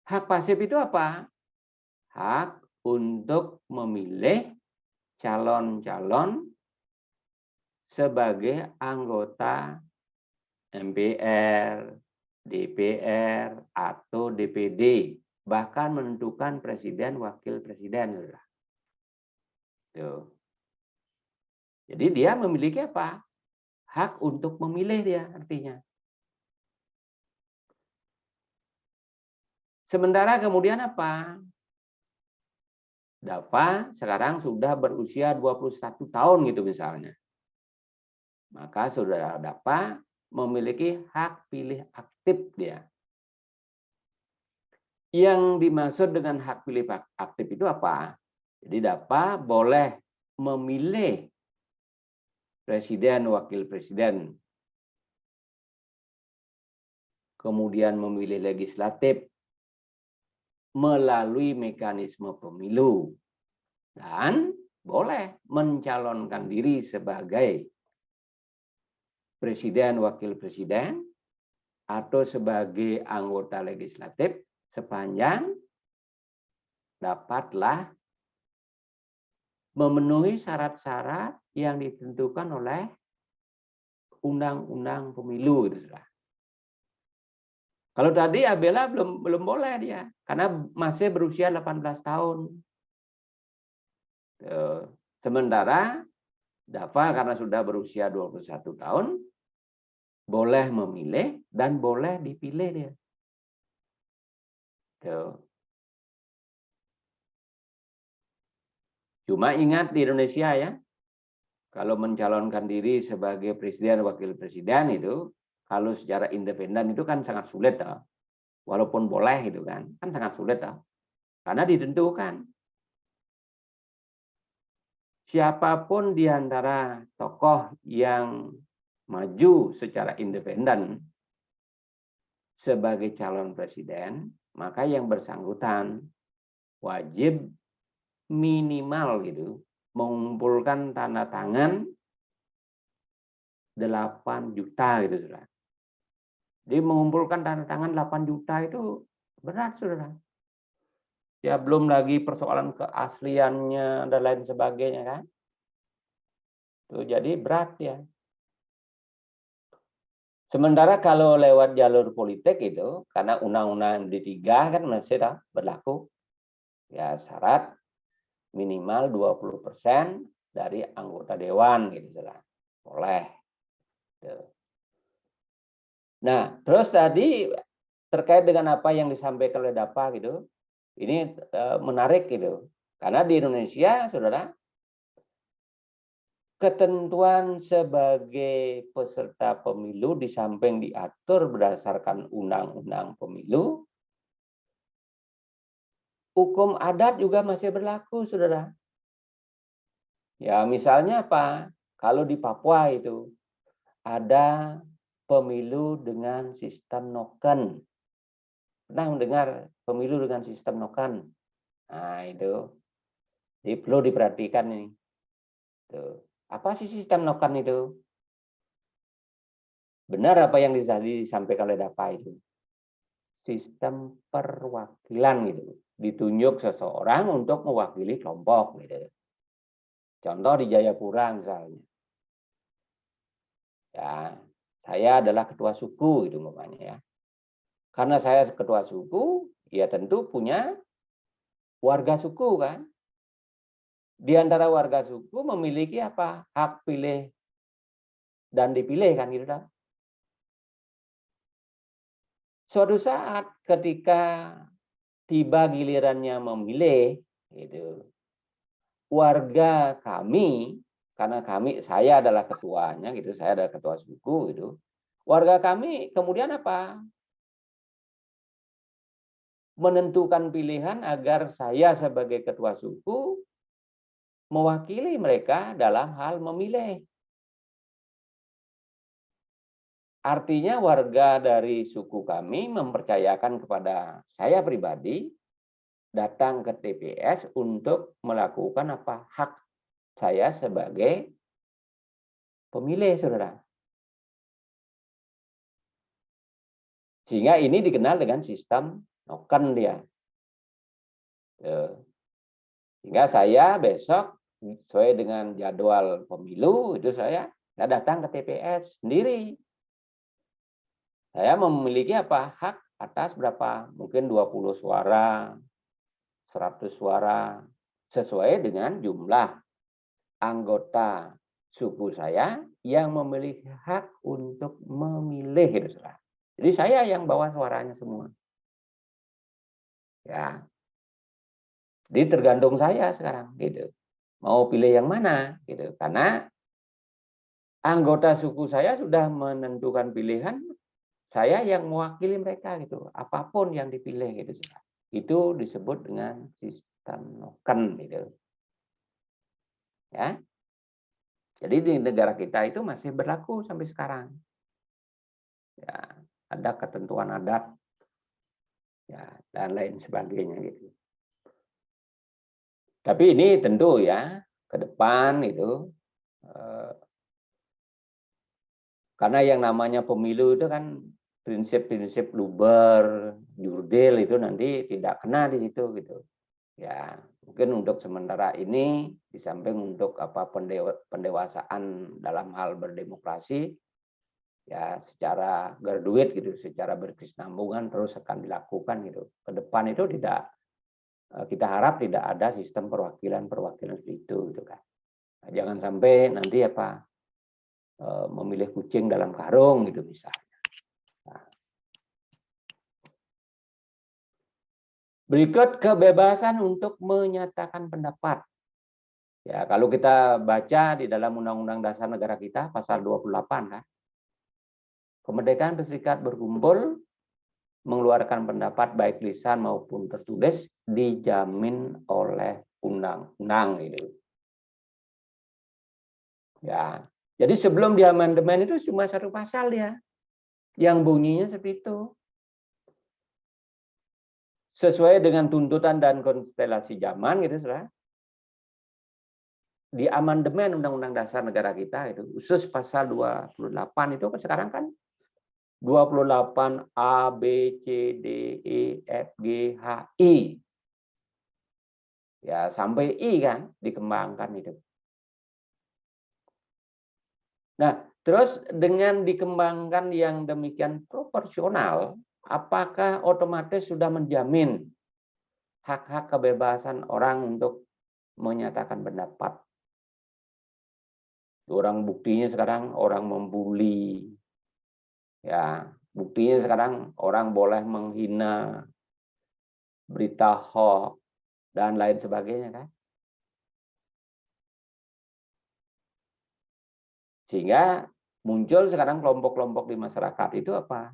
Hak pasif itu apa? Hak untuk memilih calon-calon sebagai anggota MPR, DPR, atau DPD, bahkan menentukan presiden, wakil presiden. Tuh. Jadi dia memiliki apa? Hak untuk memilih dia artinya. Sementara kemudian apa? Dava sekarang sudah berusia 21 tahun gitu misalnya. Maka saudara Dava memiliki hak pilih aktif dia. Yang dimaksud dengan hak pilih aktif itu apa? Jadi Dava boleh memilih presiden, wakil presiden, kemudian memilih legislatif melalui mekanisme pemilu, dan boleh mencalonkan diri sebagai presiden, wakil presiden, atau sebagai anggota legislatif sepanjang dapatlah memenuhi syarat-syarat yang ditentukan oleh undang-undang pemilu. Kalau tadi Abela belum boleh dia, karena masih berusia 18 tahun. Sementara Dava karena sudah berusia 21 tahun, boleh memilih dan boleh dipilih dia. Cuma ingat di Indonesia ya, kalau mencalonkan diri sebagai presiden, wakil presiden itu, kalau secara independen itu kan sangat sulit. Walaupun boleh itu kan sangat sulit. Karena ditentukan. Siapapun di antara tokoh yang maju secara independen sebagai calon presiden, maka yang bersangkutan wajib minimal gitu mengumpulkan tanda tangan 8 juta gitu, Saudara. Jadi mengumpulkan tanda tangan 8 juta itu berat, Saudara. Ya belum lagi persoalan keasliannya dan lain sebagainya kan. Tuh, jadi berat ya. Sementara kalau lewat jalur politik itu, karena Undang-Undang MD3 kan masih berlaku, ya syarat minimal 20% dari anggota dewan gitu lah. Boleh. Nah, terus tadi terkait dengan apa yang disampaikan oleh Dapa gitu, ini menarik gitu. Karena di Indonesia, saudara, ketentuan sebagai peserta pemilu di samping diatur berdasarkan undang-undang pemilu, hukum adat juga masih berlaku, saudara. Ya, misalnya apa? Kalau di Papua itu ada pemilu dengan sistem noken. Pernah mendengar pemilu dengan sistem noken? Nah, itu. Jadi perlu diperhatikan ini. Tuh. Apa sih sistem noken itu? Benar apa yang disampaikan oleh Dapa itu? Sistem perwakilan gitu. Ditunjuk seseorang untuk mewakili kelompok gitu. Contoh di Jayapura misalnya. Ya, saya adalah ketua suku itu umpamanya ya. Karena saya ketua suku, ya tentu punya warga suku kan. Di antara warga suku memiliki apa? Hak pilih dan dipilih kan gitu kan. Suatu saat ketika tiba gilirannya memilih, gitu, warga kami, karena saya adalah ketuanya, gitu, saya adalah ketua suku, gitu, warga kami kemudian apa? Menentukan pilihan agar saya sebagai ketua suku mewakili mereka dalam hal memilih. Artinya warga dari suku kami mempercayakan kepada saya pribadi datang ke TPS untuk melakukan apa? Hak saya sebagai pemilih, saudara. Sehingga ini dikenal dengan sistem noken dia. Sehingga saya besok sesuai dengan jadwal pemilu itu saya datang ke TPS sendiri. Saya memiliki apa? Hak atas berapa? Mungkin 20 suara, 100 suara, sesuai dengan jumlah anggota suku saya yang memiliki hak untuk memilih itu, saudara. Jadi saya yang bawa suaranya semua. Ya. Jadi tergantung saya sekarang gitu. Mau pilih yang mana gitu. Karena anggota suku saya sudah menentukan pilihan, saya yang mewakili mereka gitu. Apapun yang dipilih gitu. Itu disebut dengan sistem noken gitu. Ya. Jadi di negara kita itu masih berlaku sampai sekarang. Ya, ada ketentuan adat ya dan lain sebagainya gitu. Tapi ini tentu ya ke depan itu karena yang namanya pemilu itu kan prinsip-prinsip Luber, Jurdil itu nanti tidak kena di situ gitu. Ya, mungkin untuk sementara ini di samping untuk apa pendewasaan dalam hal berdemokrasi ya secara graduate gitu, secara berkesinambungan terus akan dilakukan gitu. Ke depan itu tidak kita harap tidak ada sistem perwakilan itu gitu kan. Nah, jangan sampai nanti apa memilih kucing dalam karung gitu misalnya. Nah. Berikut kebebasan untuk menyatakan pendapat. Ya, kalau kita baca di dalam Undang-Undang Dasar Negara kita pasal 28 kan. Kemerdekaan berserikat berkumpul mengeluarkan pendapat baik lisan maupun tertulis dijamin oleh undang-undang itu. Ya. Jadi sebelum di amandemen itu cuma satu pasal ya yang bunyinya seperti itu. Sesuai dengan tuntutan dan konstelasi zaman gitu, saudara. Di amandemen Undang-Undang Dasar Negara kita itu khusus pasal 28 itu sekarang kan 28 A, B, C, D, E, F, G, H, I. Ya, sampai I kan dikembangkan itu. Nah, Terus dengan dikembangkan yang demikian proporsional, apakah otomatis sudah menjamin hak-hak kebebasan orang untuk menyatakan pendapat? Orang buktinya sekarang orang membuli, ya buktinya sekarang orang boleh menghina, berita hoax dan lain sebagainya kan. Sehingga muncul sekarang kelompok-kelompok di masyarakat itu apa?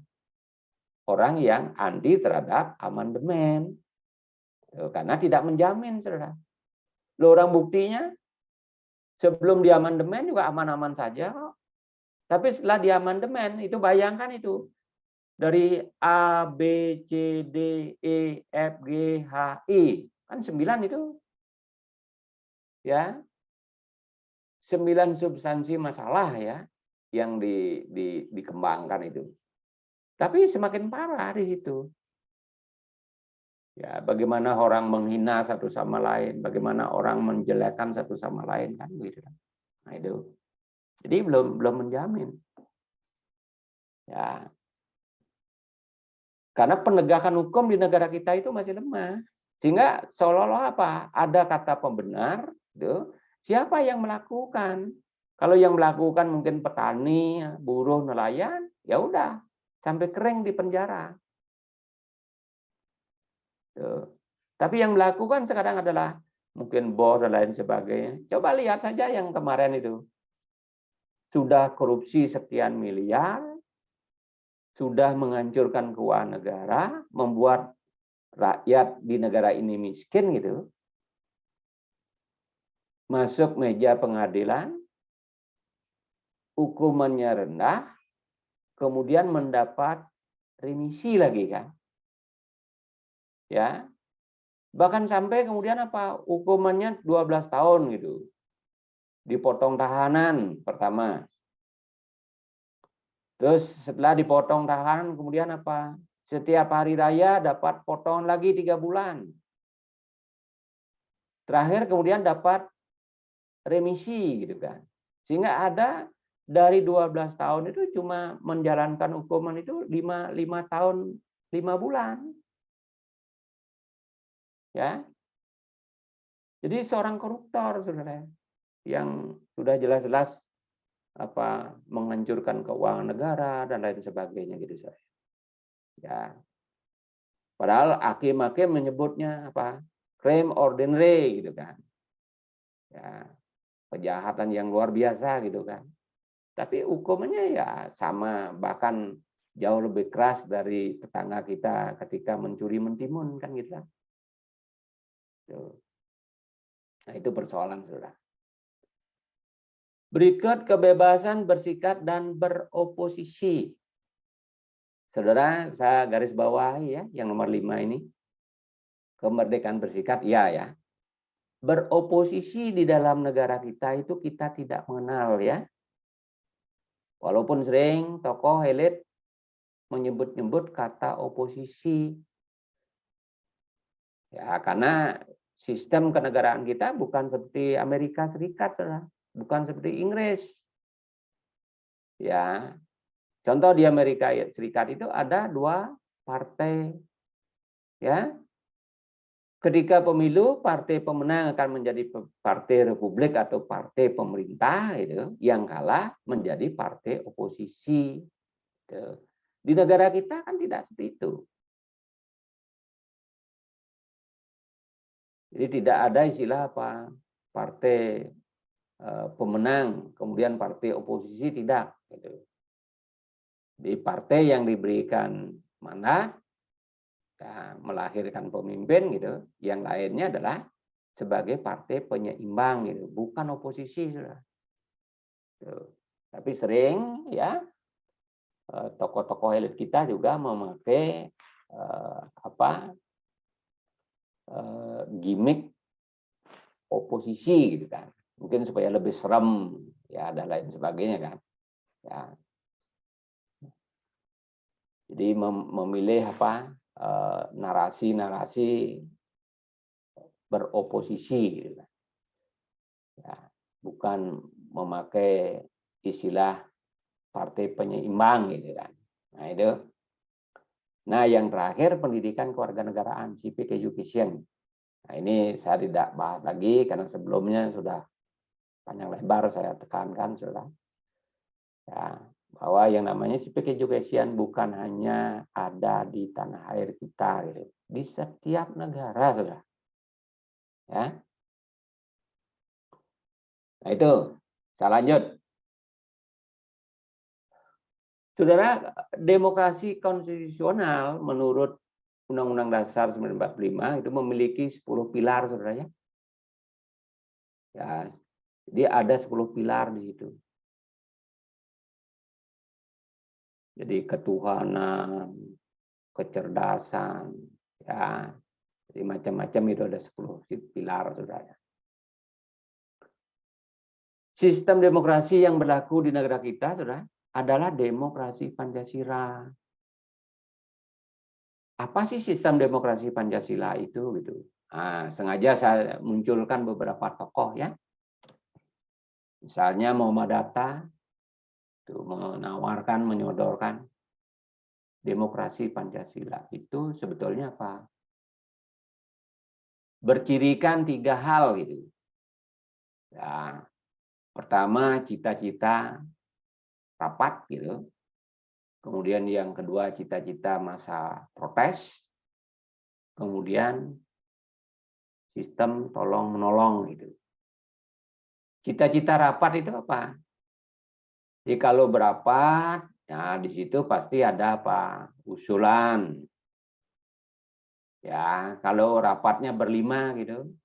Orang yang anti terhadap amandemen. Karena tidak menjamin, saudara. Orang buktinya sebelum di amandemen juga aman-aman saja kok. Tapi setelah di amandemen itu bayangkan itu. Dari A, B, C, D, E, F, G, H, I. Kan 9 itu. Ya. 9 substansi masalah ya yang dikembangkan itu. Tapi semakin parah di situ. Ya, bagaimana orang menghina satu sama lain, bagaimana orang menjelekkan satu sama lain kan gitu. Nah, itu. Jadi belum menjamin. Ya. Karena penegakan hukum di negara kita itu masih lemah. Sehingga seolah-olah apa? Ada kata pembenar, gitu. Siapa yang melakukan? Kalau yang melakukan mungkin petani, buruh, nelayan, ya udah sampai kering di penjara. Tuh. Tapi yang melakukan sekarang adalah mungkin bos dan lain sebagainya. Coba lihat saja yang kemarin itu. Sudah korupsi sekian miliar, sudah menghancurkan keuangan negara, membuat rakyat di negara ini miskin gitu. Masuk meja pengadilan, hukumannya rendah, kemudian mendapat remisi lagi kan. Ya. Bahkan sampai kemudian apa? Hukumannya 12 tahun gitu. Dipotong tahanan pertama. Terus setelah dipotong tahanan kemudian apa? Setiap hari raya dapat potongan lagi 3 bulan. Terakhir kemudian dapat remisi gitu kan. Sehingga ada dari 12 tahun itu cuma menjalankan hukuman itu 5 tahun 5 bulan. Ya. Jadi seorang koruptor saudara yang sudah jelas-jelas apa menghancurkan keuangan negara dan lain sebagainya gitu saya. Ya. Padahal hakim-hakim menyebutnya apa? Crime ordinary gitu kan. Ya. Kejahatan yang luar biasa gitu kan. Tapi hukumannya ya sama bahkan jauh lebih keras dari tetangga kita ketika mencuri mentimun kan gitu. Nah, itu persoalan saudara. Berikut kebebasan bersikap dan beroposisi. Saudara, saya garis bawahi ya, yang nomor 5 ini. Kemerdekaan bersikap, ya. Beroposisi di dalam negara kita itu kita tidak mengenal ya. Walaupun sering tokoh elit menyebut-nyebut kata oposisi. Ya, karena sistem kenegaraan kita bukan seperti Amerika Serikat, saudara. Bukan seperti Inggris. Ya. Contoh di Amerika Serikat itu ada 2 partai. Ya. Ketika pemilu, partai pemenang akan menjadi partai Republik atau partai pemerintah itu, yang kalah menjadi partai oposisi. Di negara kita kan tidak seperti itu. Jadi tidak ada istilah apa partai pemenang, kemudian partai oposisi tidak. Gitu. Di partai yang diberikan mandat, ya, melahirkan pemimpin gitu, yang lainnya adalah sebagai partai penyeimbang gitu, bukan oposisi. Gitu. Tapi sering ya tokoh-tokoh elit kita juga memakai gimmick oposisi gitu kan, mungkin supaya lebih serem ya dan lain sebagainya kan ya. Jadi memilih apa narasi-narasi beroposisi gitu kan. Ya, bukan memakai istilah partai penyeimbang gitu kan. Nah itu. Nah yang terakhir pendidikan kewarganegaraan, civic education. Nah ini saya tidak bahas lagi karena sebelumnya sudah panjang lebar saya tekankan sudah. Ya, bahwa yang namanya civic education bukan hanya ada di tanah air kita, gitu. Di setiap negara sudah. Ya. Nah itu, saya lanjut. Saudara, demokrasi konstitusional menurut Undang-Undang Dasar 1945 itu memiliki 10 pilar, saudara ya. Ya, jadi ada 10 pilar di situ. Jadi ketuhanan, kecerdasan, ya, jadi macam-macam itu ada 10 pilar, saudara. Sistem demokrasi yang berlaku di negara kita, saudara, adalah demokrasi Pancasila. Apa sih sistem demokrasi Pancasila itu, gitu? Nah, sengaja saya munculkan beberapa tokoh ya. Misalnya Muhammad Hatta itu menawarkan, menyodorkan demokrasi Pancasila. Itu sebetulnya apa? Bercirikan 3 hal gitu. Ya, pertama cita-cita rapat gitu. Kemudian yang kedua cita-cita masa protes. Kemudian sistem tolong menolong gitu. Cita-cita rapat itu apa? Jadi kalau berapat, ya di situ pasti ada apa? Usulan. Ya, kalau rapatnya berlima gitu.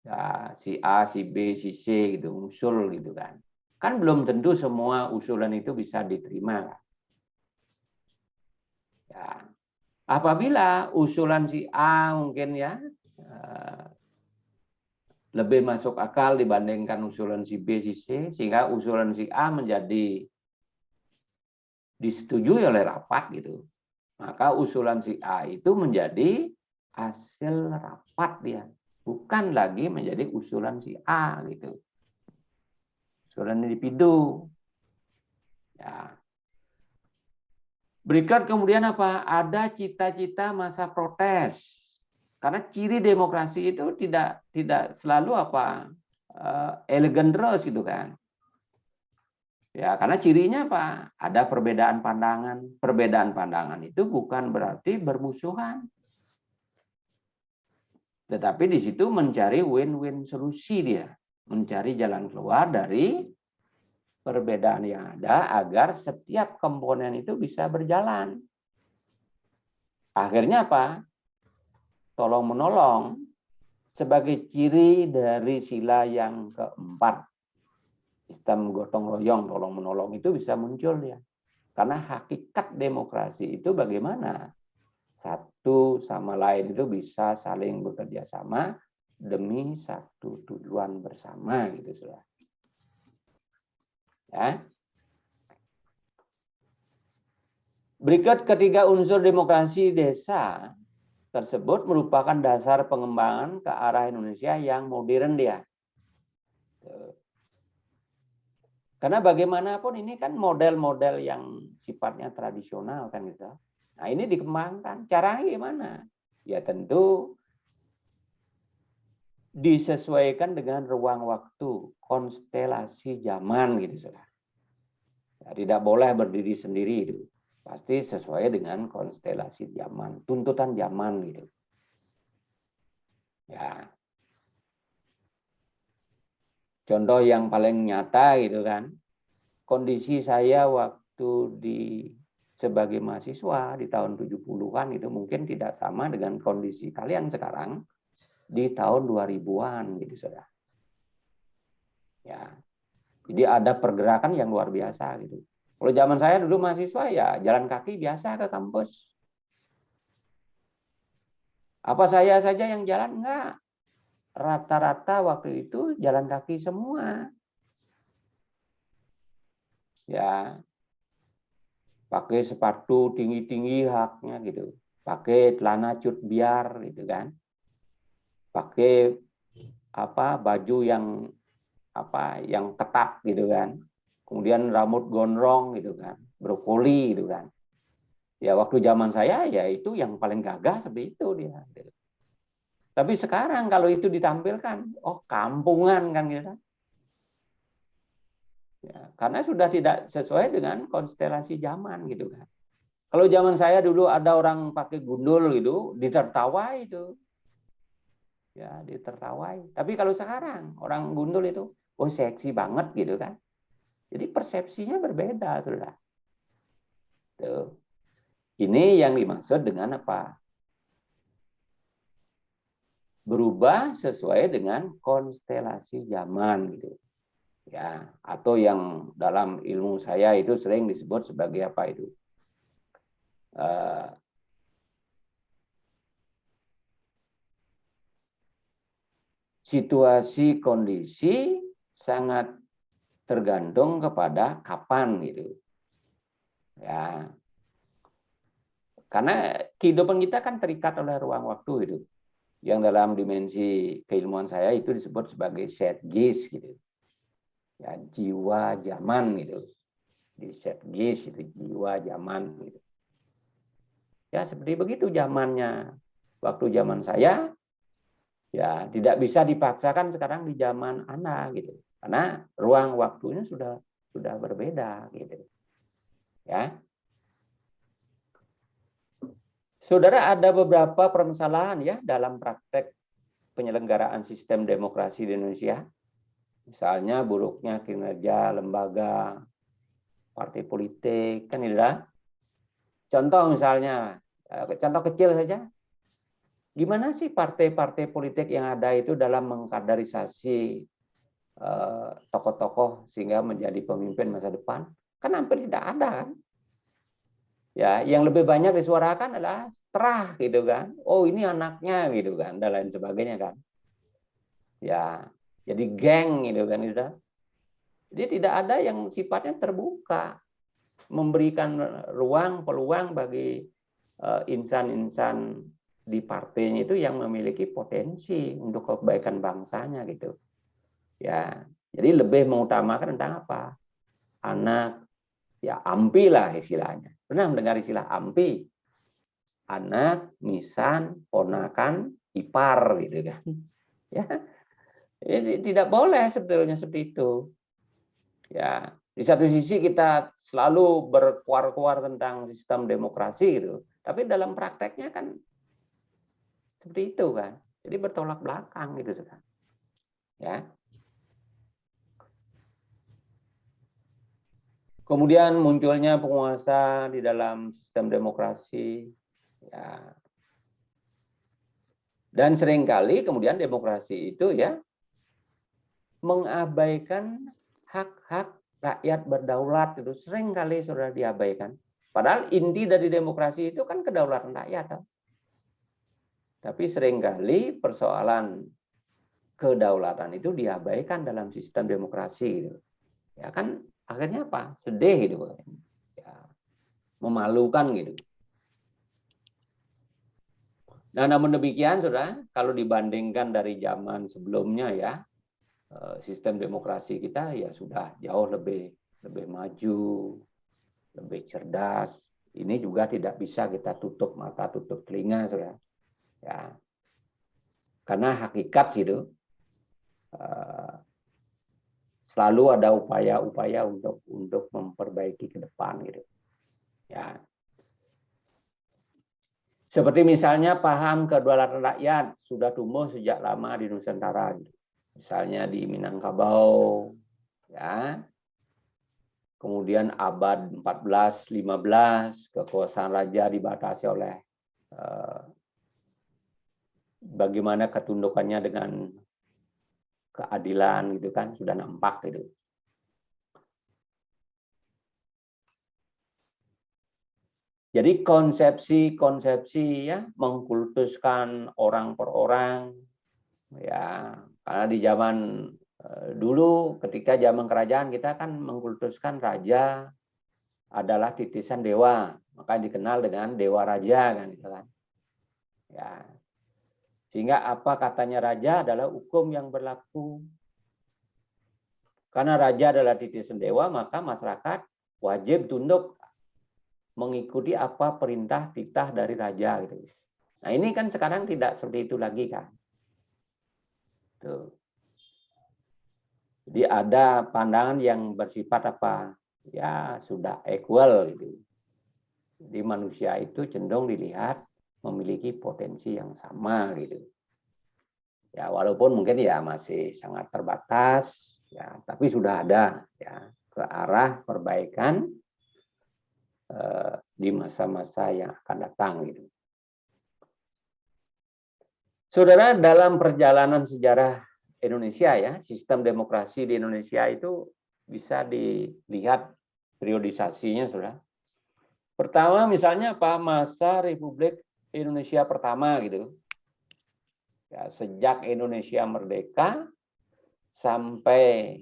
Ya, si A, si B, si C gitu, usul gitu kan. Kan belum tentu semua usulan itu bisa diterima. Ya. Apabila usulan si A mungkin ya lebih masuk akal dibandingkan usulan si B, si C, sehingga usulan si A menjadi disetujui oleh rapat gitu. Maka usulan si A itu menjadi hasil rapat dia, bukan lagi menjadi usulan si A gitu. Usulan individu. Ya. Berikut kemudian apa? Ada cita-cita masa protes. Karena ciri demokrasi itu tidak selalu apa elegan terus gitu kan. Ya, karena cirinya apa? Ada perbedaan pandangan. Perbedaan pandangan itu bukan berarti bermusuhan. Tetapi di situ mencari win-win solusi dia. Mencari jalan keluar dari perbedaan yang ada agar setiap komponen itu bisa berjalan. Akhirnya apa? Tolong menolong sebagai ciri dari sila yang keempat. Sistem gotong royong tolong menolong itu bisa muncul ya. Karena hakikat demokrasi itu bagaimana satu sama lain itu bisa saling bekerja sama demi satu tujuan bersama gitu sudah. Ya. Berikut ketiga unsur demokrasi desa tersebut merupakan dasar pengembangan ke arah Indonesia yang modern dia. Karena bagaimanapun ini kan model-model yang sifatnya tradisional kan gitu. Nah ini dikembangkan. Caranya gimana? Ya tentu disesuaikan dengan ruang waktu, konstelasi zaman gitu sudah. Ya, tidak boleh berdiri sendiri itu. Pasti sesuai dengan konstelasi zaman, tuntutan zaman gitu. Ya. Contoh yang paling nyata gitu kan. Kondisi saya waktu sebagai mahasiswa di tahun 70-an itu mungkin tidak sama dengan kondisi kalian sekarang di tahun 2000-an gitu saudara. Ya. Jadi ada pergerakan yang luar biasa gitu. Kalau zaman saya dulu mahasiswa ya jalan kaki biasa ke kampus. Apa saya saja yang jalan? Enggak. Rata-rata waktu itu jalan kaki semua. Ya. Pakai sepatu tinggi-tinggi haknya gitu. Pakai celana cut biar gitu kan. Pakai baju yang ketat gitu kan. kemudian rambut gondrong gitu kan, brokoli gitu kan. Ya waktu zaman saya ya itu yang paling gagah seperti itu dia. Tapi sekarang kalau itu ditampilkan, oh kampungan kan gitu. Ya, karena sudah tidak sesuai dengan konstelasi zaman gitu kan. Kalau zaman saya dulu ada orang pakai gundul gitu, ditertawai itu. Ya, ditertawai. Tapi kalau sekarang orang gundul itu, oh seksi banget gitu kan. Jadi persepsinya berbeda, Saudara. Tuh. Ini yang dimaksud dengan apa? Berubah sesuai dengan konstelasi zaman gitu. Ya, atau yang dalam ilmu saya itu sering disebut sebagai apa itu? Situasi kondisi sangat tergantung kepada kapan gitu. Ya. Karena kehidupan kita kan terikat oleh ruang waktu gitu. Yang dalam dimensi keilmuan saya itu disebut sebagai zeitgeist gitu. Ya, jiwa zaman gitu. Di zeitgeist itu jiwa zaman gitu. Ya seperti begitu zamannya. Waktu zaman saya ya tidak bisa dipaksakan sekarang di zaman Anda gitu. Karena ruang waktunya sudah berbeda gitu. Ya. Saudara, ada beberapa permasalahan ya dalam praktek penyelenggaraan sistem demokrasi di Indonesia. Misalnya buruknya kinerja lembaga, partai politik, kan tidak. Contoh misalnya, contoh kecil saja. Gimana sih partai-partai politik yang ada itu dalam mengkaderisasi tokoh-tokoh sehingga menjadi pemimpin masa depan? Kan hampir tidak ada kan? Ya, yang lebih banyak disuarakan adalah terah gitu kan. Oh, ini anaknya gitu kan, dan lain sebagainya kan. Ya, jadi geng gitu kan itu. Jadi tidak ada yang sifatnya terbuka, memberikan ruang peluang bagi insan-insan di partainya itu yang memiliki potensi untuk kebaikan bangsanya gitu. Ya, jadi lebih mengutamakan tentang apa? Anak, ya AMPI lah istilahnya. Pernah mendengar istilah AMPI? Anak, nisan, ponakan, ipar gitu kan. Ya, jadi tidak boleh sebetulnya seperti itu. Ya, di satu sisi kita selalu berkuar-kuar tentang sistem demokrasi gitu, tapi dalam prakteknya kan seperti itu kan. Jadi bertolak belakang gitu kan. Ya. Kemudian munculnya penguasa di dalam sistem demokrasi. Ya. Dan seringkali kemudian demokrasi itu ya mengabaikan hak-hak rakyat berdaulat itu seringkali sudah diabaikan. Padahal inti dari demokrasi itu kan kedaulatan rakyat. Tapi seringkali persoalan kedaulatan itu diabaikan dalam sistem demokrasi. Ya kan akhirnya apa? Sedih gitu. Ya, memalukan gitu. Nah, namun demikian, Saudara, kalau dibandingkan dari zaman sebelumnya ya, sistem demokrasi kita ya sudah jauh lebih maju, lebih cerdas. Ini juga tidak bisa kita tutup mata, tutup telinga, Saudara. Ya. Karena hakikat itu selalu ada upaya-upaya untuk memperbaiki ke depan gitu. Ya. Seperti misalnya paham kedaulatan rakyat sudah tumbuh sejak lama di Nusantara. Misalnya di Minangkabau, ya. Kemudian abad 14-15 kekuasaan raja dibatasi oleh bagaimana ketundukannya dengan keadilan gitu kan sudah nampak gitu. Jadi konsepsi-konsepsi ya mengkultuskan orang per orang ya karena di zaman dulu ketika zaman kerajaan kita kan mengkultuskan raja adalah titisan dewa maka dikenal dengan dewa raja kan gitu kan ya sehingga apa katanya raja adalah hukum yang berlaku Karena raja adalah titisan dewa, maka masyarakat wajib tunduk mengikuti apa perintah titah dari raja gitu. Nah, ini kan sekarang tidak seperti itu lagi kan. Tuh. Jadi ada pandangan yang bersifat apa? Ya, sudah equal gitu. Jadi manusia itu cenderung dilihat memiliki potensi yang sama gitu. Ya, walaupun mungkin ya masih sangat terbatas ya, tapi sudah ada ya ke arah perbaikan di masa-masa yang akan datang gitu. Saudara, dalam perjalanan sejarah Indonesia ya, sistem demokrasi di Indonesia itu bisa dilihat periodisasinya, Saudara. Pertama misalnya apa? Masa Republik Indonesia pertama gitu. Ya, sejak Indonesia merdeka sampai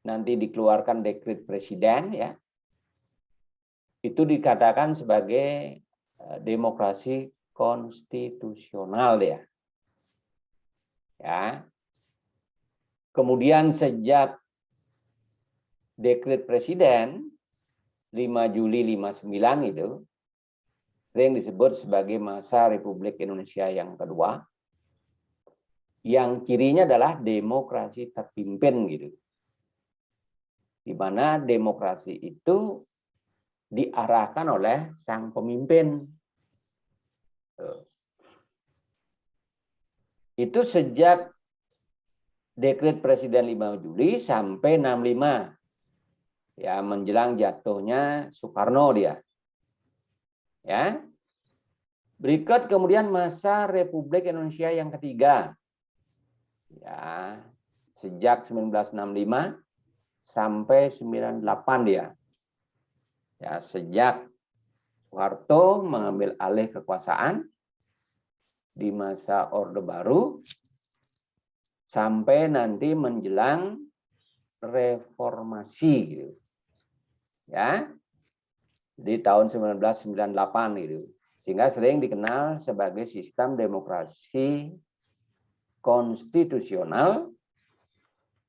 nanti dikeluarkan dekret presiden ya. Itu dikatakan sebagai demokrasi konstitusional ya. Ya. Kemudian sejak dekret presiden 5 Juli 59 itu sering disebut sebagai masa Republik Indonesia yang kedua, yang cirinya adalah demokrasi terpimpin gitu. Di mana demokrasi itu diarahkan oleh sang pemimpin. Itu sejak dekret presiden 5 Juli sampai 65. Ya, menjelang jatuhnya Soekarno dia. Ya. Berikut kemudian masa Republik Indonesia yang ketiga. Ya, sejak 1965 sampai 98 dia. Ya, sejak Soeharto mengambil alih kekuasaan di masa Orde Baru sampai nanti menjelang reformasi gitu. Ya. Di tahun 1998 gitu. Sehingga sering dikenal sebagai sistem demokrasi konstitusional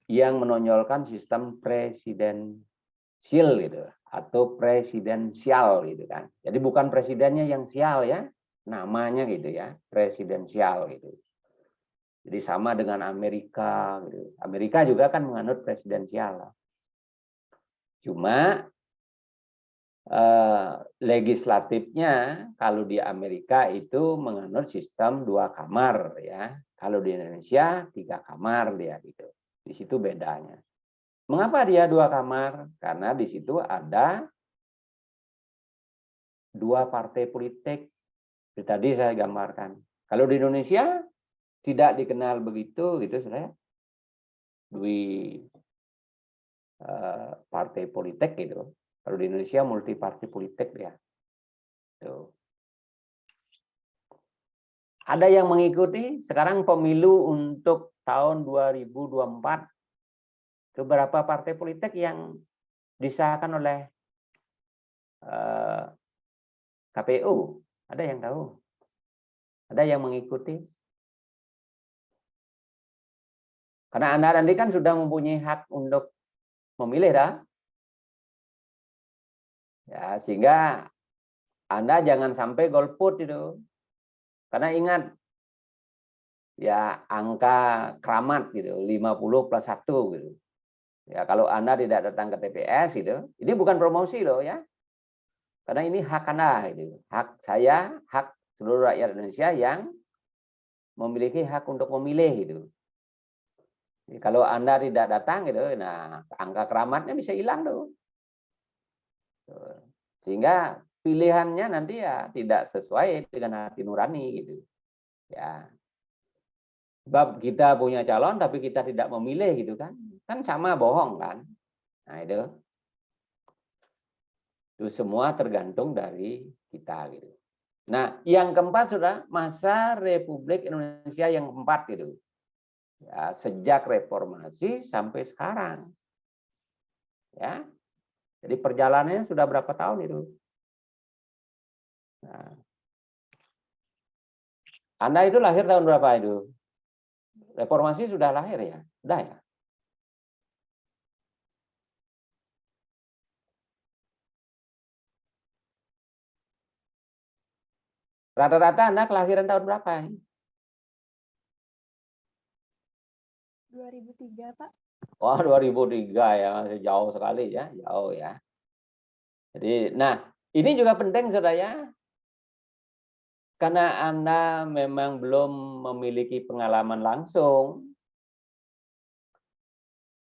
yang menonjolkan sistem presidensial gitu atau presidensial gitu kan. Jadi bukan presidennya yang sial ya, namanya gitu ya, presidensial gitu. Jadi sama dengan Amerika gitu. Amerika juga kan menganut presidensial. Cuma legislatifnya kalau di Amerika itu menganut sistem 2 kamar ya. Kalau di Indonesia 3 kamar dia gitu. Di situ bedanya. Mengapa dia 2 kamar? Karena di situ ada 2 partai politik. Seperti tadi saya gambarkan. Kalau di Indonesia tidak dikenal begitu gitu saya. 2 partai politik gitu. Kalau di Indonesia multi partai politik ya. Tuh. Ada yang mengikuti sekarang pemilu untuk tahun 2024. Beberapa partai politik yang disahkan oleh KPU. Ada yang tahu? Ada yang mengikuti? Karena Anda nanti kan sudah mempunyai hak untuk memilih dah. Ya, sehingga Anda jangan sampai golput itu. Karena ingat, ya angka keramat gitu, 50 plus 1 gitu. Ya, kalau Anda tidak datang ke TPS gitu, ini bukan promosi loh ya. Karena ini hak Anda gitu. Hak saya, hak seluruh rakyat Indonesia yang memiliki hak untuk memilih gitu. Jadi, kalau Anda tidak datang gitu, nah angka keramatnya bisa hilang tuh. Sehingga pilihannya nanti ya tidak sesuai dengan hati nurani gitu. Ya. Sebab kita punya calon tapi kita tidak memilih gitu kan. Kan sama bohong kan. Nah itu. Itu semua tergantung dari kita gitu. Nah, yang keempat sudah masa Republik Indonesia yang keempat gitu. Ya, sejak reformasi sampai sekarang. Ya. Jadi perjalanannya sudah berapa tahun itu? Nah. Anda itu lahir tahun berapa itu? Reformasi sudah lahir ya? Sudah ya? Rata-rata Anda kelahiran tahun berapa? 2003, Pak. Wah, 2003 ya, masih jauh sekali ya, jauh ya. Jadi, nah, ini juga penting saudara ya. Karena Anda memang belum memiliki pengalaman langsung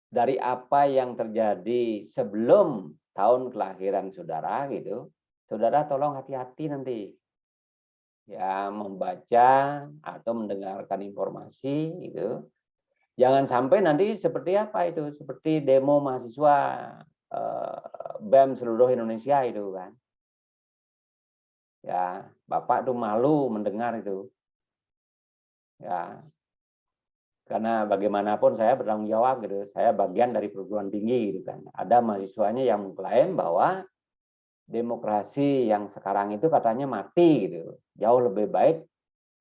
dari apa yang terjadi sebelum tahun kelahiran saudara gitu. Saudara tolong hati-hati nanti. Ya, membaca atau mendengarkan informasi gitu. Jangan sampai nanti seperti apa itu, seperti demo mahasiswa BEM seluruh Indonesia itu kan. Ya, Bapak tuh malu mendengar itu. Ya, karena bagaimanapun saya bertanggung jawab gitu. Saya bagian dari perguruan tinggi gitu kan. Ada mahasiswanya yang mengklaim bahwa demokrasi yang sekarang itu katanya mati gitu. Jauh lebih baik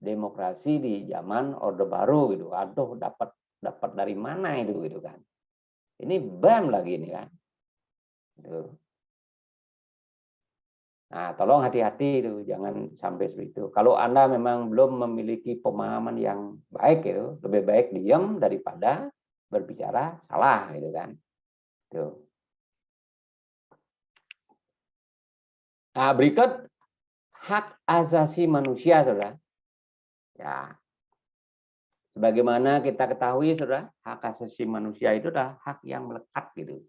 demokrasi di zaman Orde Baru gitu. Aduh, dapat dari mana itu gitu kan. Ini BEM lagi ini kan. Gitu. Nah, tolong hati-hati itu, jangan sampai seperti itu. Kalau Anda memang belum memiliki pemahaman yang baik itu, lebih baik diam daripada berbicara salah gitu kan. Tuh. Nah, berikut hak asasi manusia, Saudara. Ya. Sebagaimana kita ketahui, Saudara, hak asasi manusia itu adalah hak yang melekat gitu.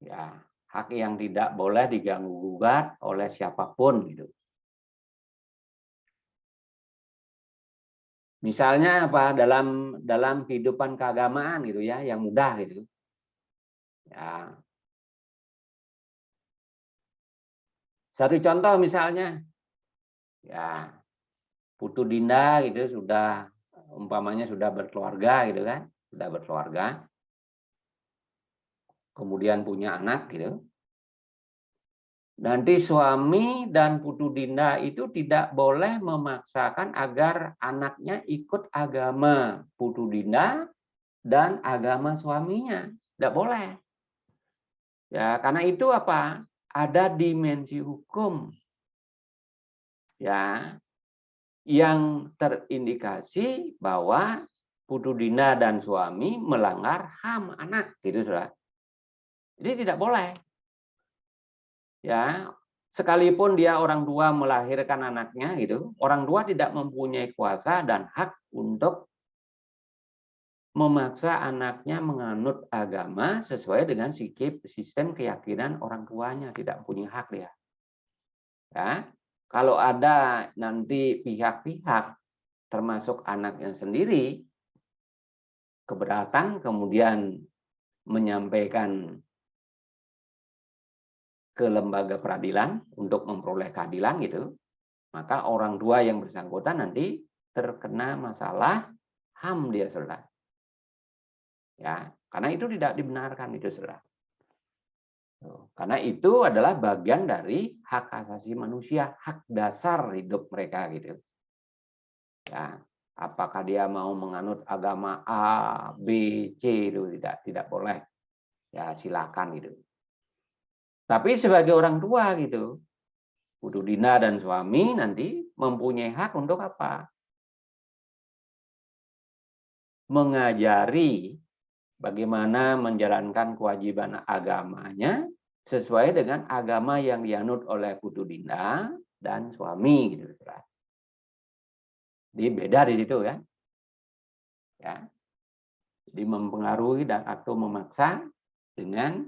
Ya, hak yang tidak boleh diganggu-gugat oleh siapapun gitu. Misalnya apa dalam kehidupan keagamaan gitu ya, yang mudah gitu. Ya. Satu contoh misalnya, ya Putu Dinda gitu sudah umpamanya sudah berkeluarga gitu kan, sudah berkeluarga, kemudian punya anak gitu. Nanti suami dan Putu Dinda itu tidak boleh memaksakan agar anaknya ikut agama Putu Dinda dan agama suaminya, tidak boleh. Ya, karena itu apa? Ada dimensi hukum ya yang terindikasi bahwa Putu Dinda dan suami melanggar HAM anak gitu Saudara. Jadi tidak boleh. Ya, sekalipun dia orang tua melahirkan anaknya gitu, orang tua tidak mempunyai kuasa dan hak untuk memaksa anaknya menganut agama sesuai dengan sistem keyakinan orang tuanya, tidak punya hak dia. Ya. Kalau ada nanti pihak-pihak termasuk anaknya sendiri keberatan kemudian menyampaikan ke lembaga peradilan untuk memperoleh keadilan gitu, maka orang tua yang bersangkutan nanti terkena masalah HAM dia Saudara. Ya, karena itu tidak dibenarkan itu Saudara. Karena itu adalah bagian dari hak asasi manusia, hak dasar hidup mereka gitu. Ya, apakah dia mau menganut agama A, B, C itu tidak boleh. Ya, silakan gitu. Tapi sebagai orang tua gitu, Putu Dinda dan suami nanti mempunyai hak untuk apa? Mengajari bagaimana menjalankan kewajiban agamanya sesuai dengan agama yang dianut oleh Putu Dinda dan suami gitu. Jadi beda di situ kan. Ya. Jadi mempengaruhi dan atau memaksa dengan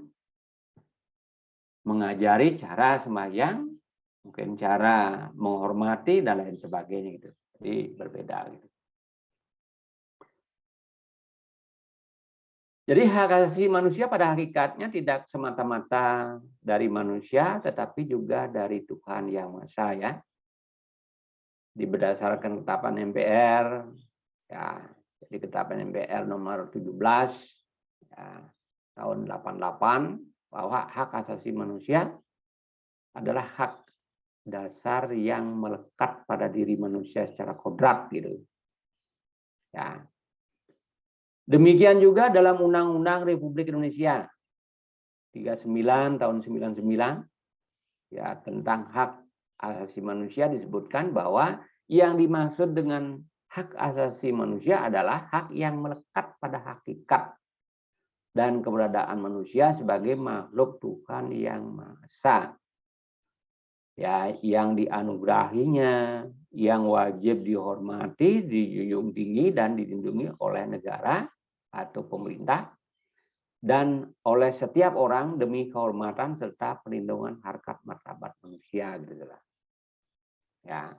mengajari cara sembahyang, mungkin cara menghormati dan lain sebagainya gitu. Jadi berbeda gitu. Jadi hak asasi manusia pada hakikatnya tidak semata-mata dari manusia, tetapi juga dari Tuhan Yang Maha Esa ya. Berdasarkan ketetapan MPR, ya, jadi ketetapan MPR nomor 17 ya, tahun 88 bahwa hak asasi manusia adalah hak dasar yang melekat pada diri manusia secara kodrat gitu. Ya. Demikian juga dalam Undang-Undang Republik Indonesia 39 tahun 99 ya tentang hak asasi manusia disebutkan bahwa yang dimaksud dengan hak asasi manusia adalah hak yang melekat pada hakikat dan keberadaan manusia sebagai makhluk Tuhan yang Maha Esa. Ya, yang dianugerahinya, yang wajib dihormati, dijunjung tinggi dan dilindungi oleh negara atau pemerintah dan oleh setiap orang demi kehormatan serta perlindungan harkat martabat manusia, gitu lah. Ya.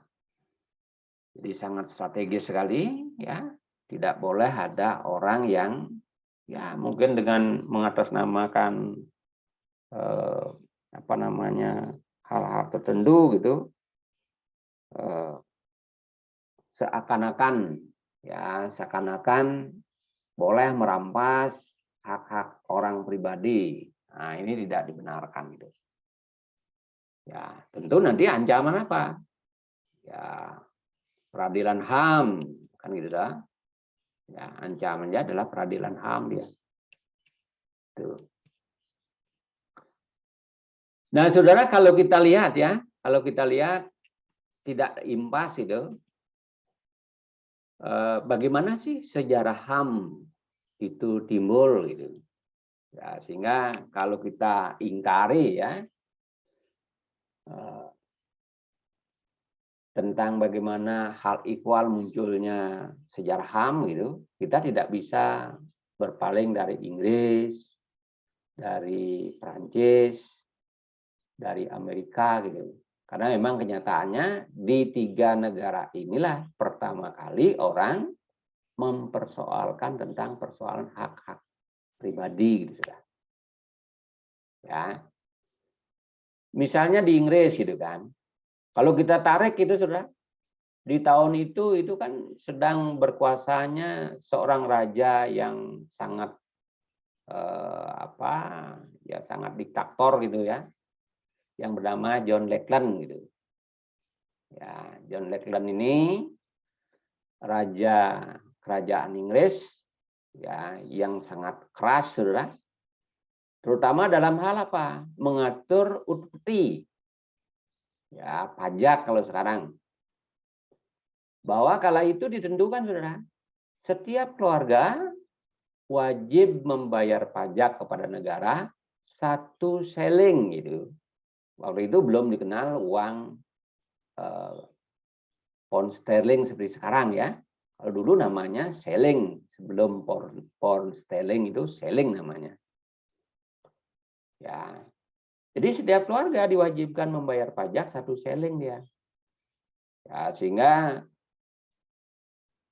Jadi sangat strategis sekali, ya. Tidak boleh ada orang yang ya mungkin dengan mengatasnamakan apa namanya hal-hal tertentu gitu, seakan-akan boleh merampas hak-hak orang pribadi. Nah, ini tidak dibenarkan gitu. Ya, tentu nanti ancaman apa? Ya, peradilan HAM kan gitu dah. Ya, ancamannya adalah peradilan HAM dia. Tuh. Nah, saudara, kalau kita lihat tidak impas itu, bagaimana sih sejarah HAM itu timbul gitu. Ya, sehingga kalau kita ingkari ya tentang bagaimana hal ihwal munculnya sejarah HAM gitu, kita tidak bisa berpaling dari Inggris, dari Prancis, dari Amerika gitu. Karena memang kenyataannya di 3 negara inilah pertama kali orang mempersoalkan tentang persoalan hak-hak pribadi gitu sudah. Ya. Misalnya di Inggris gitu kan. Kalau kita tarik itu sudah di tahun itu kan sedang berkuasanya seorang raja yang sangat sangat diktator gitu ya. Yang bernama John Lackland gitu. Ya, John Lackland ini raja kerajaan Inggris ya yang sangat keras saudara. Terutama dalam hal apa? Mengatur upeti. Ya, pajak kalau sekarang. Bahwa kala itu ditentukan saudara, setiap keluarga wajib membayar pajak kepada negara 1 seling gitu. Waktu itu belum dikenal uang pound sterling seperti sekarang ya. Kalau dulu namanya seling, sebelum pound sterling itu seling namanya. Ya. Jadi setiap keluarga diwajibkan membayar pajak 1 seling dia. Ya, sehingga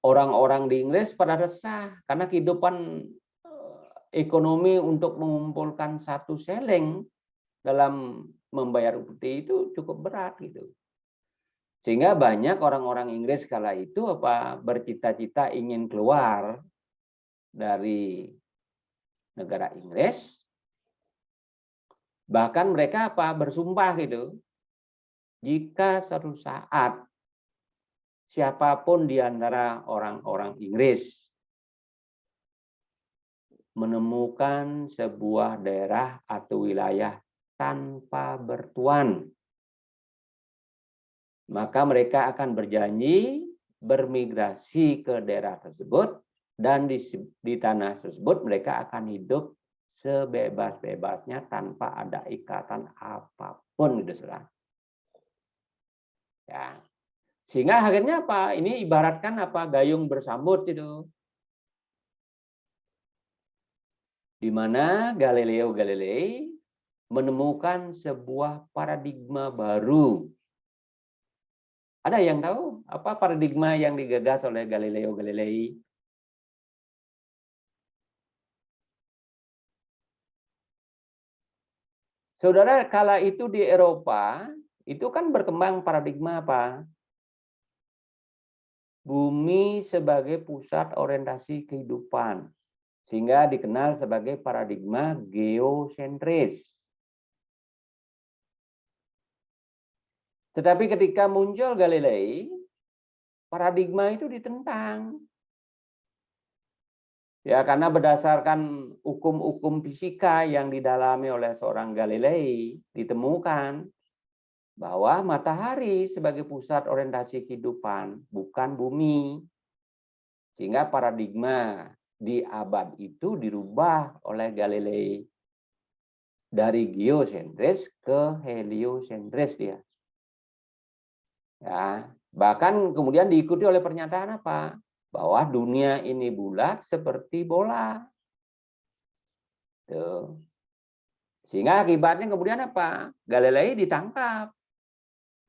orang-orang di Inggris pada resah karena kehidupan ekonomi untuk mengumpulkan 1 seling dalam membayar upeti itu cukup berat gitu. Sehingga banyak orang-orang Inggris kala itu bercita-cita ingin keluar dari negara Inggris. Bahkan mereka bersumpah gitu. Jika suatu saat siapapun di antara orang-orang Inggris menemukan sebuah daerah atau wilayah tanpa bertuan, maka mereka akan berjanji bermigrasi ke daerah tersebut dan di tanah tersebut mereka akan hidup sebebas-bebasnya tanpa ada ikatan apapun gitu saudara. Ya. Sehingga akhirnya ini ibaratkan gayung bersambut itu. Di mana Galileo Galilei menemukan sebuah paradigma baru. Ada yang tahu apa paradigma yang digagas oleh Galileo Galilei? Saudara, kala itu di Eropa, itu kan berkembang paradigma apa? Bumi sebagai pusat orientasi kehidupan. Sehingga dikenal sebagai paradigma geosentris. Tetapi ketika muncul Galilei, paradigma itu ditentang. Ya, karena berdasarkan hukum-hukum fisika yang didalami oleh seorang Galilei ditemukan bahwa matahari sebagai pusat orientasi kehidupan, bukan bumi. Sehingga paradigma di abad itu dirubah oleh Galilei dari geosentris ke heliosentris dia. Ya, bahkan kemudian diikuti oleh pernyataan apa? Bahwa dunia ini bulat seperti bola. Tuh. Sehingga akibatnya kemudian apa? Galilei ditangkap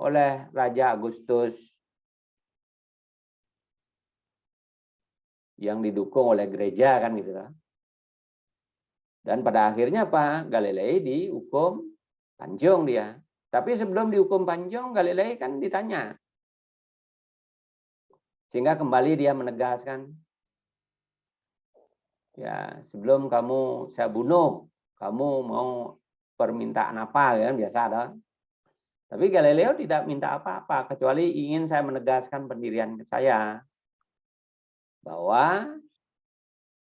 oleh Raja Agustus yang didukung oleh gereja kan gitu kan. Dan pada akhirnya apa? Galilei dihukum panjang dia. Tapi sebelum dihukum panjang, Galilei kan ditanya. Sehingga kembali dia menegaskan, ya sebelum kamu saya bunuh, kamu mau permintaan apa kan biasa ada. Tapi Galileo tidak minta apa-apa kecuali ingin saya menegaskan pendirian saya bahwa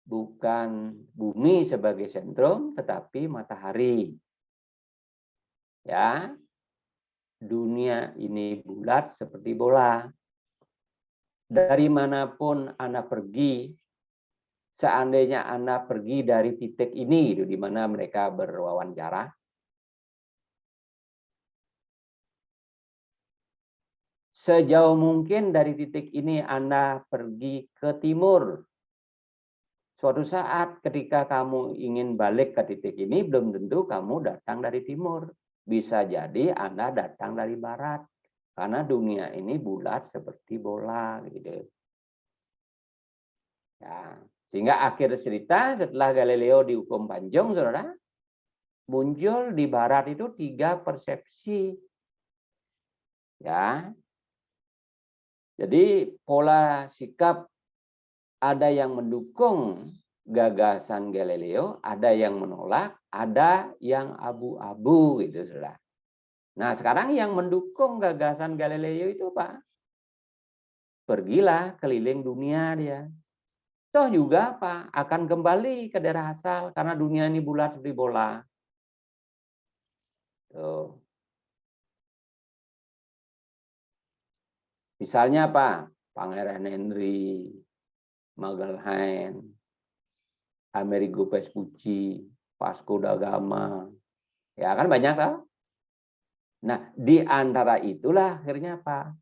bukan bumi sebagai sentrum tetapi matahari. Ya. Dunia ini bulat seperti bola. Dari manapun Anda pergi, seandainya Anda pergi dari titik ini, di mana mereka berwawancara, sejauh mungkin dari titik ini Anda pergi ke timur. Suatu saat ketika kamu ingin balik ke titik ini, belum tentu kamu datang dari timur. Bisa jadi Anda datang dari barat. Karena dunia ini bulat seperti bola. Gitu. Ya. Sehingga akhir cerita setelah Galileo dihukum panjang, saudara, muncul di barat itu 3 persepsi. Ya. Jadi pola sikap ada yang mendukung gagasan Galileo, ada yang menolak, ada yang abu-abu gitu, saudara. Nah, sekarang yang mendukung gagasan Galileo itu Pak, pergilah keliling dunia dia. Toh juga Pak, akan kembali ke daerah asal karena dunia ini bulat seperti bola. Tuh. Misalnya Pak, Pangeran Henry, Magellan, Amerigo Vespucci, Vasco da Gama, ya kan banyak kan? Nah, di antara itulah akhirnya Pak,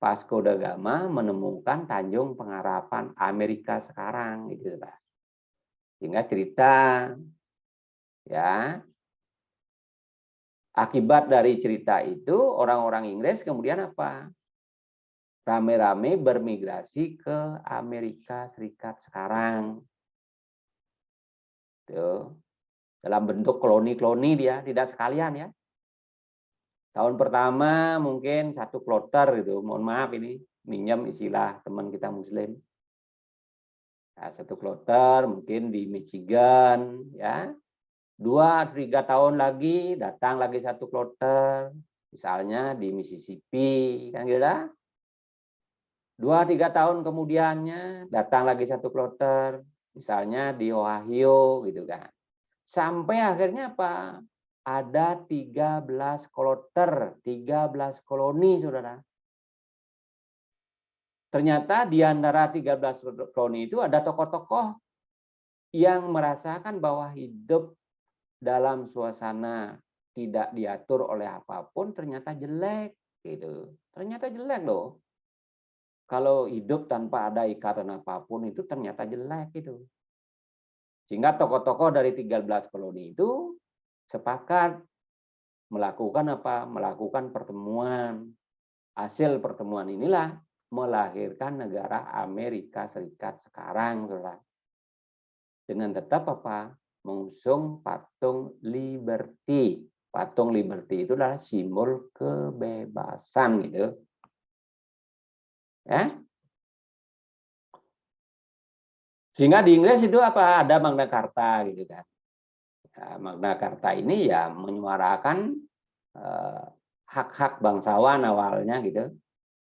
Vasco da Gama menemukan Tanjung Pengharapan Amerika sekarang, gitu Pak. Sehingga cerita, ya, akibat dari cerita itu orang-orang Inggris kemudian apa? Rame-rame bermigrasi ke Amerika Serikat sekarang. Tuh. Dalam bentuk koloni-koloni dia, tidak sekalian ya. Tahun pertama mungkin 1 kloter gitu. Mohon maaf ini minjem istilah teman kita Muslim. Nah, 1 kloter mungkin di Michigan ya. 2-3 tahun lagi datang lagi 1 kloter, misalnya di Mississippi kan gitu dah. 2-3 tahun kemudiannya datang lagi 1 kloter, misalnya di Ohio gitu kan. Sampai akhirnya apa? Ada 13 kloter, 13 koloni, saudara. Ternyata di antara 13 koloni itu ada tokoh-tokoh yang merasakan bahwa hidup dalam suasana tidak diatur oleh apapun ternyata jelek. Gitu. Ternyata jelek loh. Kalau hidup tanpa ada ikatan apapun itu ternyata jelek gitu. Sehingga tokoh-tokoh dari 13 koloni itu sepakat melakukan apa? Melakukan pertemuan. Hasil pertemuan inilah melahirkan negara Amerika Serikat sekarang, saudara. Dengan tetap apa? Mengusung patung Liberty. Patung Liberty itu adalah simbol kebebasan gitu. Ya. Sehingga di Inggris itu apa? Ada Magna Carta gitu kan. Ya, Magna Carta ini ya menyuarakan hak-hak bangsawan awalnya gitu.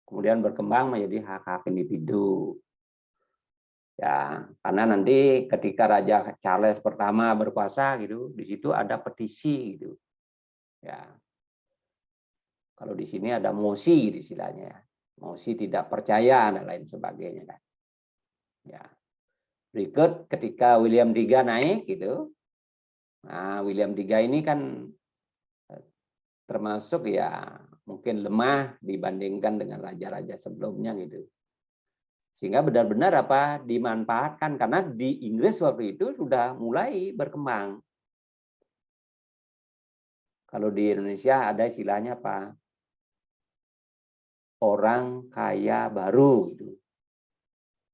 Kemudian berkembang menjadi hak-hak individu. Ya, karena nanti ketika Raja Charles pertama berkuasa gitu, di situ ada petisi gitu. Ya. Kalau di sini ada mosi istilahnya ya. Mosi tidak percaya dan lain sebagainya kan. Ya. Berikut ketika William III naik gitu. Nah, William III ini kan termasuk ya mungkin lemah dibandingkan dengan raja-raja sebelumnya gitu. Sehingga benar-benar apa dimanfaatkan karena di Inggris waktu itu sudah mulai berkembang. Kalau di Indonesia ada istilahnya apa? Orang kaya baru gitu.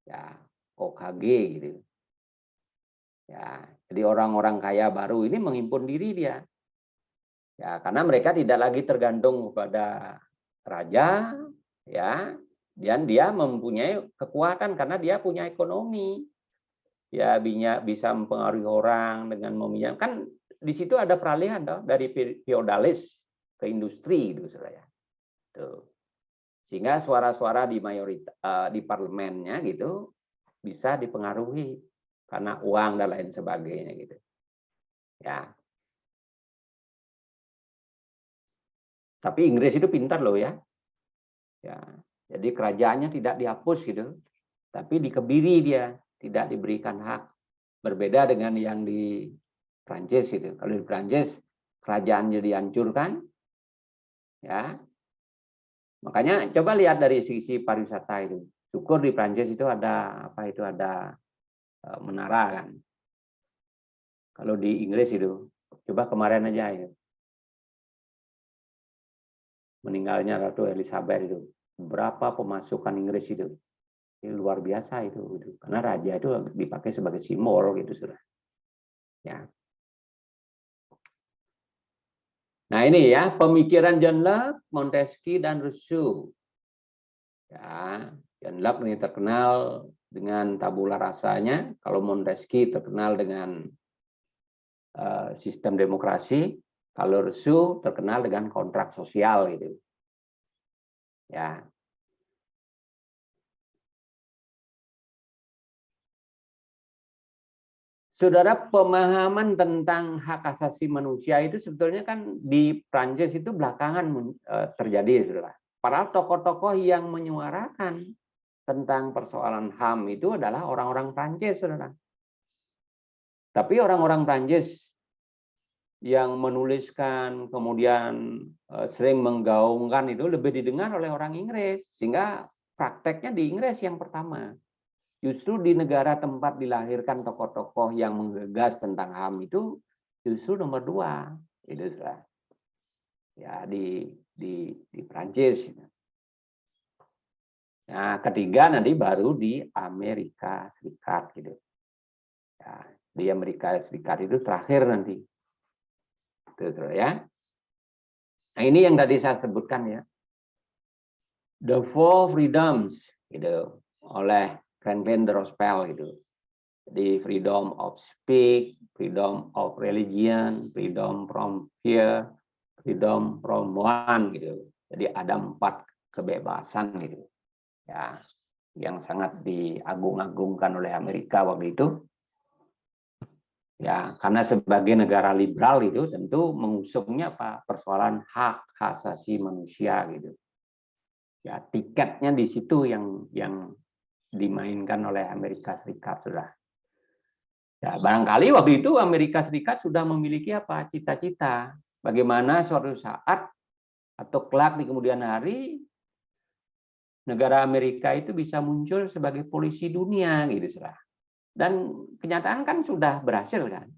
Ya, OKG gitu. Ya, jadi orang-orang kaya baru ini menghimpun diri dia. Ya, karena mereka tidak lagi tergantung kepada raja, ya, dan dia mempunyai kekuatan karena dia punya ekonomi. Ya, bisa mempengaruhi orang dengan meminjam. Kan di situ ada peralihan toh, dari feodalis ke industri gitu saya. Tuh. Sehingga suara-suara di mayoritas di parlemennya gitu bisa dipengaruhi karena uang dan lain sebagainya gitu. Ya. Tapi Inggris itu pintar loh ya. Ya. Jadi kerajaannya tidak dihapus gitu. Tapi dikebiri dia, tidak diberikan hak. Berbeda dengan yang di Prancis gitu. Kalau di Prancis kerajaannya dihancurkan. Ya. Makanya coba lihat dari sisi pariwisata itu. Syukur di Prancis itu ada apa itu ada menara kan. Kalau di Inggris itu, coba kemarin aja ya. Meninggalnya Ratu Elizabeth itu, berapa pemasukan Inggris itu? Ini luar biasa itu. Karena raja itu dipakai sebagai simbol gitu sudah. Ya. Nah ini ya pemikiran John Locke, Montesquieu dan Rousseau. Ya, John Locke ini terkenal dengan tabula rasanya. Kalau Montesquieu terkenal dengan sistem demokrasi. Kalau Rousseau terkenal dengan kontrak sosial gitu. Ya. Saudara, pemahaman tentang hak asasi manusia itu sebetulnya kan di Prancis itu belakangan terjadi, saudara. Padahal tokoh-tokoh yang menyuarakan tentang persoalan HAM itu adalah orang-orang Prancis, saudara. Tapi orang-orang Prancis yang menuliskan kemudian sering menggaungkan itu lebih didengar oleh orang Inggris, sehingga prakteknya di Inggris yang pertama. Justru di negara tempat dilahirkan tokoh-tokoh yang menggegas tentang HAM itu justru nomor 2, itu sudah ya di Prancis. Nah, ketiga nanti baru di Amerika Serikat gitu. Ya, di Amerika Serikat itu terakhir nanti. Itu ya. Nah, ini yang tadi saya sebutkan ya. The Four Freedoms gitu oleh Franklin D. Roosevelt gitu. Jadi freedom of speech, freedom of religion, freedom from fear, freedom from want gitu. Jadi ada 4 kebebasan gitu. Ya, yang sangat diagung-agungkan oleh Amerika waktu itu. Ya, karena sebagai negara liberal itu tentu mengusungnya apa? Persoalan hak asasi manusia gitu. Ya, tiketnya di situ yang dimainkan oleh Amerika Serikat sudah. Ya, barangkali waktu itu Amerika Serikat sudah memiliki apa? Cita-cita bagaimana suatu saat atau kelak di kemudian hari negara Amerika itu bisa muncul sebagai polisi dunia gitu sudah. Dan kenyataan kan sudah berhasil kan.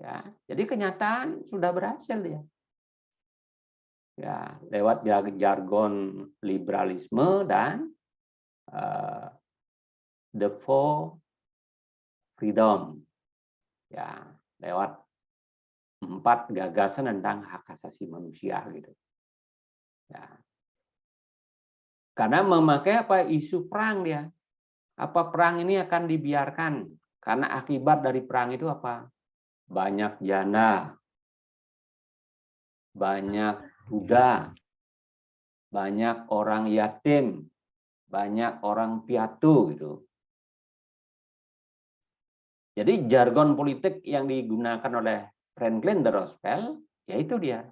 Ya, jadi kenyataan sudah berhasil ya. Ya, lewat jargon liberalisme dan the four freedom. Ya, lewat 4 gagasan tentang hak asasi manusia gitu. Ya. Karena memakai apa isu perang dia. Apa perang ini akan dibiarkan? Karena akibat dari perang itu apa? Banyak janda, banyak duda, banyak orang yatim, banyak orang piatu gitu. Jadi jargon politik yang digunakan oleh Franklin D. Roosevelt yaitu dia.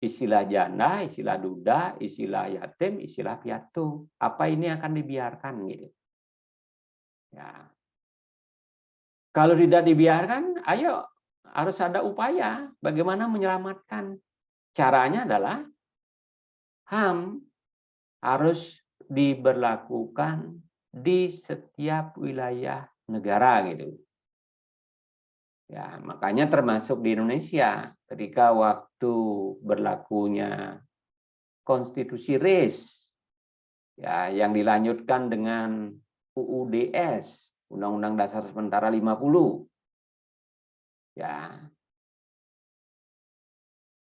istilah janda, istilah duda, istilah yatim, istilah piatu. Apa ini akan dibiarkan gitu? Ya. Kalau tidak dibiarkan, ayo harus ada upaya bagaimana menyelamatkan. Caranya adalah HAM harus diberlakukan di setiap wilayah negara gitu. Ya, makanya termasuk di Indonesia ketika waktu berlakunya konstitusi RIS ya yang dilanjutkan dengan UUDS Undang-Undang Dasar Sementara 50 ya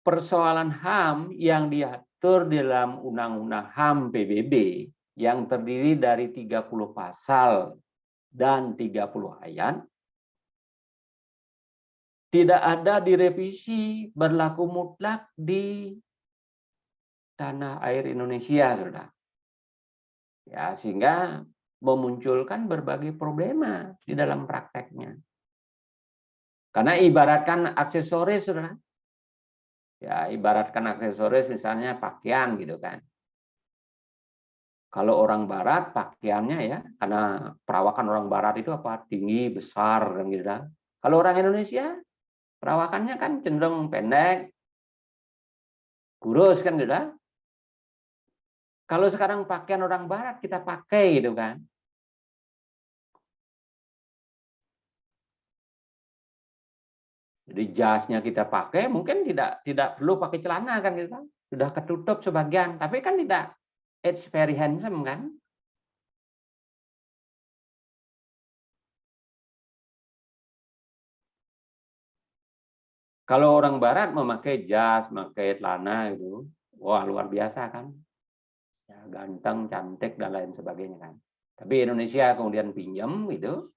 persoalan HAM yang diatur dalam Undang-Undang HAM PBB yang terdiri dari 30 pasal dan 30 ayat tidak ada direvisi berlaku mutlak di tanah air Indonesia, saudara. Ya, sehingga memunculkan berbagai problema di dalam prakteknya. Karena ibaratkan aksesoris, saudara. Ya, ibaratkan aksesoris misalnya pakaian gitu kan. Kalau orang barat pakaiannya ya, karena perawakan orang barat itu apa? Tinggi, besar kan gitu kan. Kalau orang Indonesia perawakannya kan cenderung pendek, kurus kan gitu kan. Kalau sekarang pakaian orang barat kita pakai gitu kan. Jadi jasnya kita pakai mungkin tidak perlu pakai celana kan gitu kan. Sudah ketutup sebagian, tapi kan tidak it's very handsome kan. Kalau orang barat memakai jas, memakai celana itu, wah luar biasa kan. Ya, ganteng, cantik dan lain sebagainya kan. Tapi Indonesia kemudian pinjam gitu,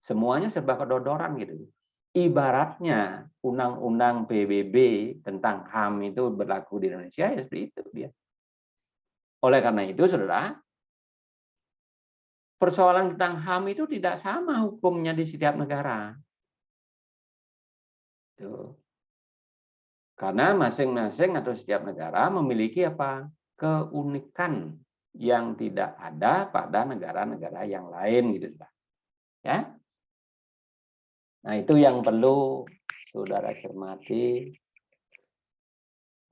semuanya serba kedodoran gitu. Ibaratnya undang-undang PBB tentang HAM itu berlaku di Indonesia ya seperti itu dia. Oleh karena itu, saudara, persoalan tentang HAM itu tidak sama hukumnya di setiap negara. Tuh. Karena masing-masing atau setiap negara memiliki apa? Keunikan yang tidak ada pada negara-negara yang lain gitu, ya. Nah, itu yang perlu saudara cermati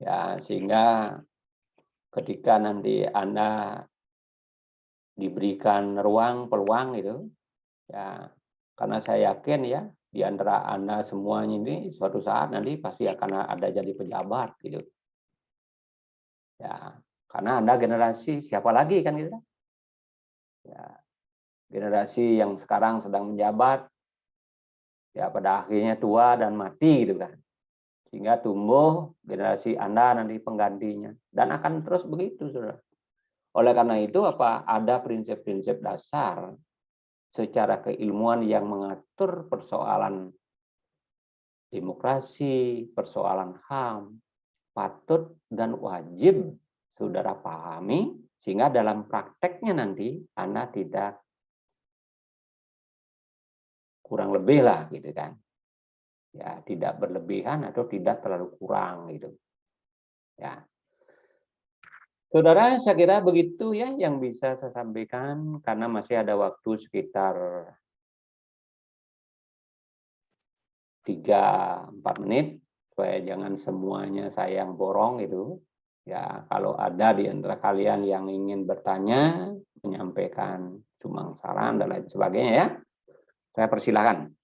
ya, sehingga ketika nanti Anda diberikan ruang peluang itu ya, karena saya yakin ya di antara Anda semuanya ini suatu saat nanti pasti akan ada jadi pejabat gitu. Ya, karena Anda generasi siapa lagi kan gitu. Ya, generasi yang sekarang sedang menjabat ya pada akhirnya tua dan mati gitu kan. Sehingga tumbuh generasi Anda nanti penggantinya dan akan terus begitu, Saudara. Oleh karena itu apa? Ada prinsip-prinsip dasar secara keilmuan yang mengatur persoalan demokrasi, persoalan HAM, patut dan wajib saudara pahami, sehingga dalam prakteknya nanti Anda tidak kurang lebih lah gitu kan. Ya, tidak berlebihan atau tidak terlalu kurang gitu. Ya. Saudara, saya kira begitu ya yang bisa saya sampaikan karena masih ada waktu sekitar 3-4 menit supaya jangan semuanya saya yang borong itu. Ya, kalau ada di antara kalian yang ingin bertanya, menyampaikan sumbang saran dan lain sebagainya ya, saya persilahkan.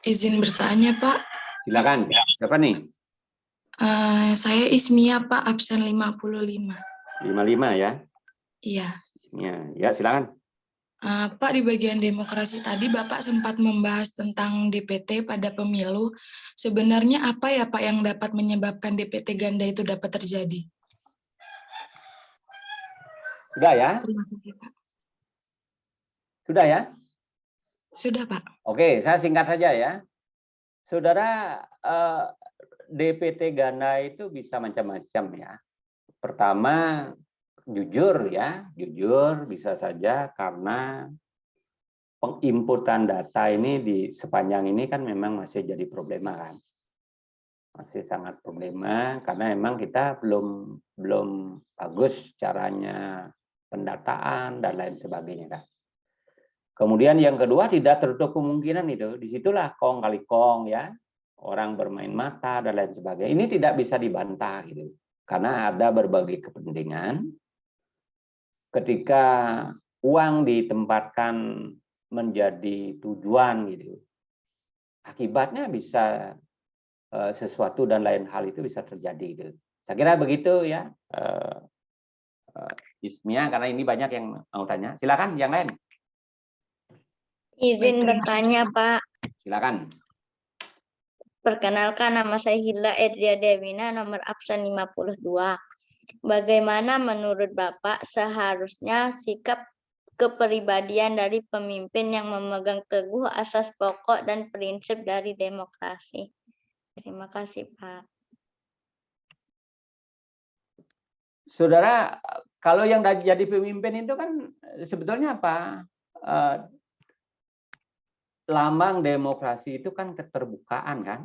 Izin bertanya, Pak. Silakan. Siapa nih? Saya Ismia, Pak, absen 55. 55 ya? Iya. Ya, silakan. Pak, di bagian demokrasi tadi Bapak sempat membahas tentang DPT pada pemilu. Sebenarnya apa ya, Pak, yang dapat menyebabkan DPT ganda itu dapat terjadi? Sudah ya? Terima kasih, Pak. Sudah ya? Sudah, Pak. Oke, saya singkat saja ya. Saudara, DPT ganda itu bisa macam-macam ya. Pertama, jujur ya, jujur bisa saja karena penginputan data ini di sepanjang ini kan memang masih jadi problema kan. Masih sangat problema karena memang kita belum bagus caranya pendataan dan lain sebagainya kan. Kemudian yang kedua tidak tertutup kemungkinan itu, disitulah kong kali kong ya, orang bermain mata dan lain sebagainya. Ini tidak bisa dibantah gitu, karena ada berbagai kepentingan. Ketika uang ditempatkan menjadi tujuan gitu, akibatnya bisa sesuatu dan lain hal itu bisa terjadi gitu. Saya kira begitu ya, Ismia, karena ini banyak yang mau tanya. Silakan yang lain. Izin bertanya, Pak. Silakan. Perkenalkan, nama saya Hila Edria Dewina, nomor absen 52. Bagaimana menurut Bapak seharusnya sikap kepribadian dari pemimpin yang memegang teguh asas pokok dan prinsip dari demokrasi? Terima kasih, Pak. Saudara, kalau yang jadi pemimpin itu kan sebetulnya apa? Lambang demokrasi itu kan keterbukaan kan?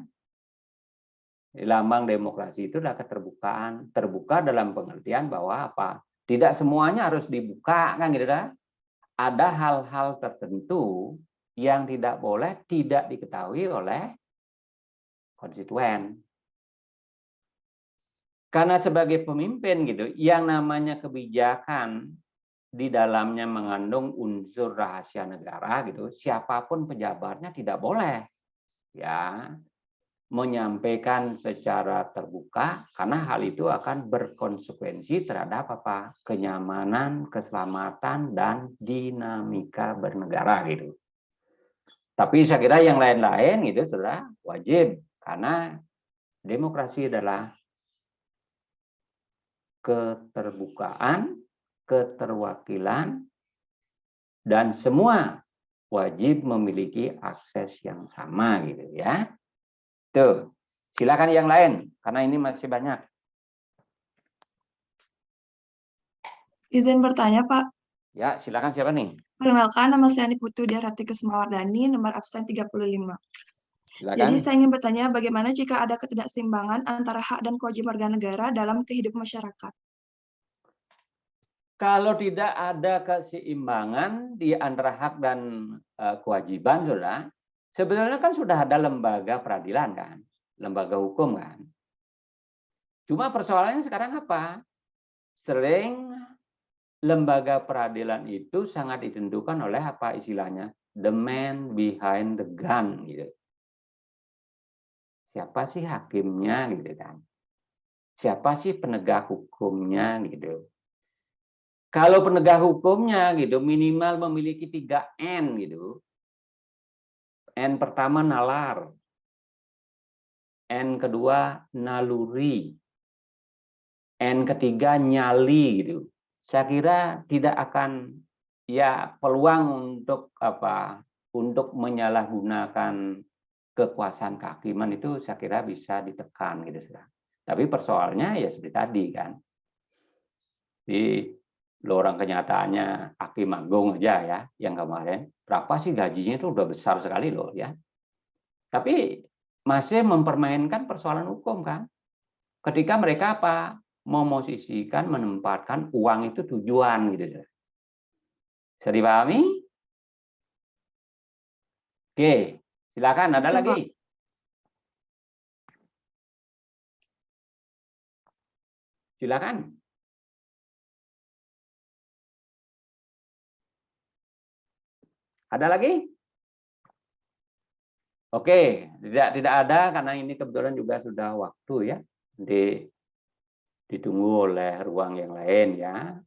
Lambang demokrasi itu adalah keterbukaan. Terbuka dalam pengertian bahwa apa? Tidak semuanya harus dibuka kan gitu kan? Ada hal-hal tertentu yang tidak boleh tidak diketahui oleh konstituen. Karena sebagai pemimpin gitu, yang namanya kebijakan di dalamnya mengandung unsur rahasia negara gitu, siapapun pejabatnya tidak boleh ya menyampaikan secara terbuka karena hal itu akan berkonsekuensi terhadap apa? Kenyamanan, keselamatan dan dinamika bernegara gitu. Tapi saya kira yang lain-lain itu sudah wajib karena demokrasi adalah keterbukaan, keterwakilan, dan semua wajib memiliki akses yang sama gitu ya. Tuh, silakan yang lain karena ini masih banyak. Izin bertanya, Pak. Ya, silakan siapa nih? Perkenalkan, nama saya Putu Diarati Kusumawardani, nomor absen 35. Silakan. Jadi saya ingin bertanya bagaimana jika ada ketidakseimbangan antara hak dan kewajiban warga negara dalam kehidupan masyarakat? Kalau tidak ada keseimbangan di antara hak dan kewajiban, saudara, sebetulnya kan sudah ada lembaga peradilan kan, lembaga hukum kan. Cuma persoalannya sekarang apa? Sering lembaga peradilan itu sangat ditentukan oleh apa istilahnya? The man behind the gun gitu. Siapa sih hakimnya gitu kan? Siapa sih penegak hukumnya gitu? Kalau penegak hukumnya gitu minimal memiliki 3 N gitu. N pertama nalar. N kedua naluri. N ketiga nyali gitu. Saya kira tidak akan ya peluang untuk apa? Untuk menyalahgunakan kekuasaan kehakiman itu saya kira bisa ditekan gitu. Tapi persoalannya ya seperti tadi kan. Di orang kenyataannya Hakim Agung aja ya yang kemarin berapa sih gajinya itu udah besar sekali loh ya. Tapi masih mempermainkan persoalan hukum kan. Ketika mereka apa? Memosisikan, menempatkan uang itu tujuan gitu. Bisa dipahami? Oke, silakan ada Bisa, lagi. Silakan. Ada lagi? Oke, tidak ada karena ini kebetulan juga sudah waktu ya. Ditunggu oleh ruang yang lain ya.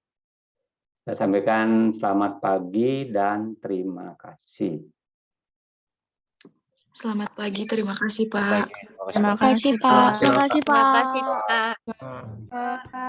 Saya sampaikan selamat pagi dan terima kasih. Selamat pagi, terima kasih, Pak. Terima kasih, Pak. Terima kasih, Pak. Terima kasih, Pak. Pak.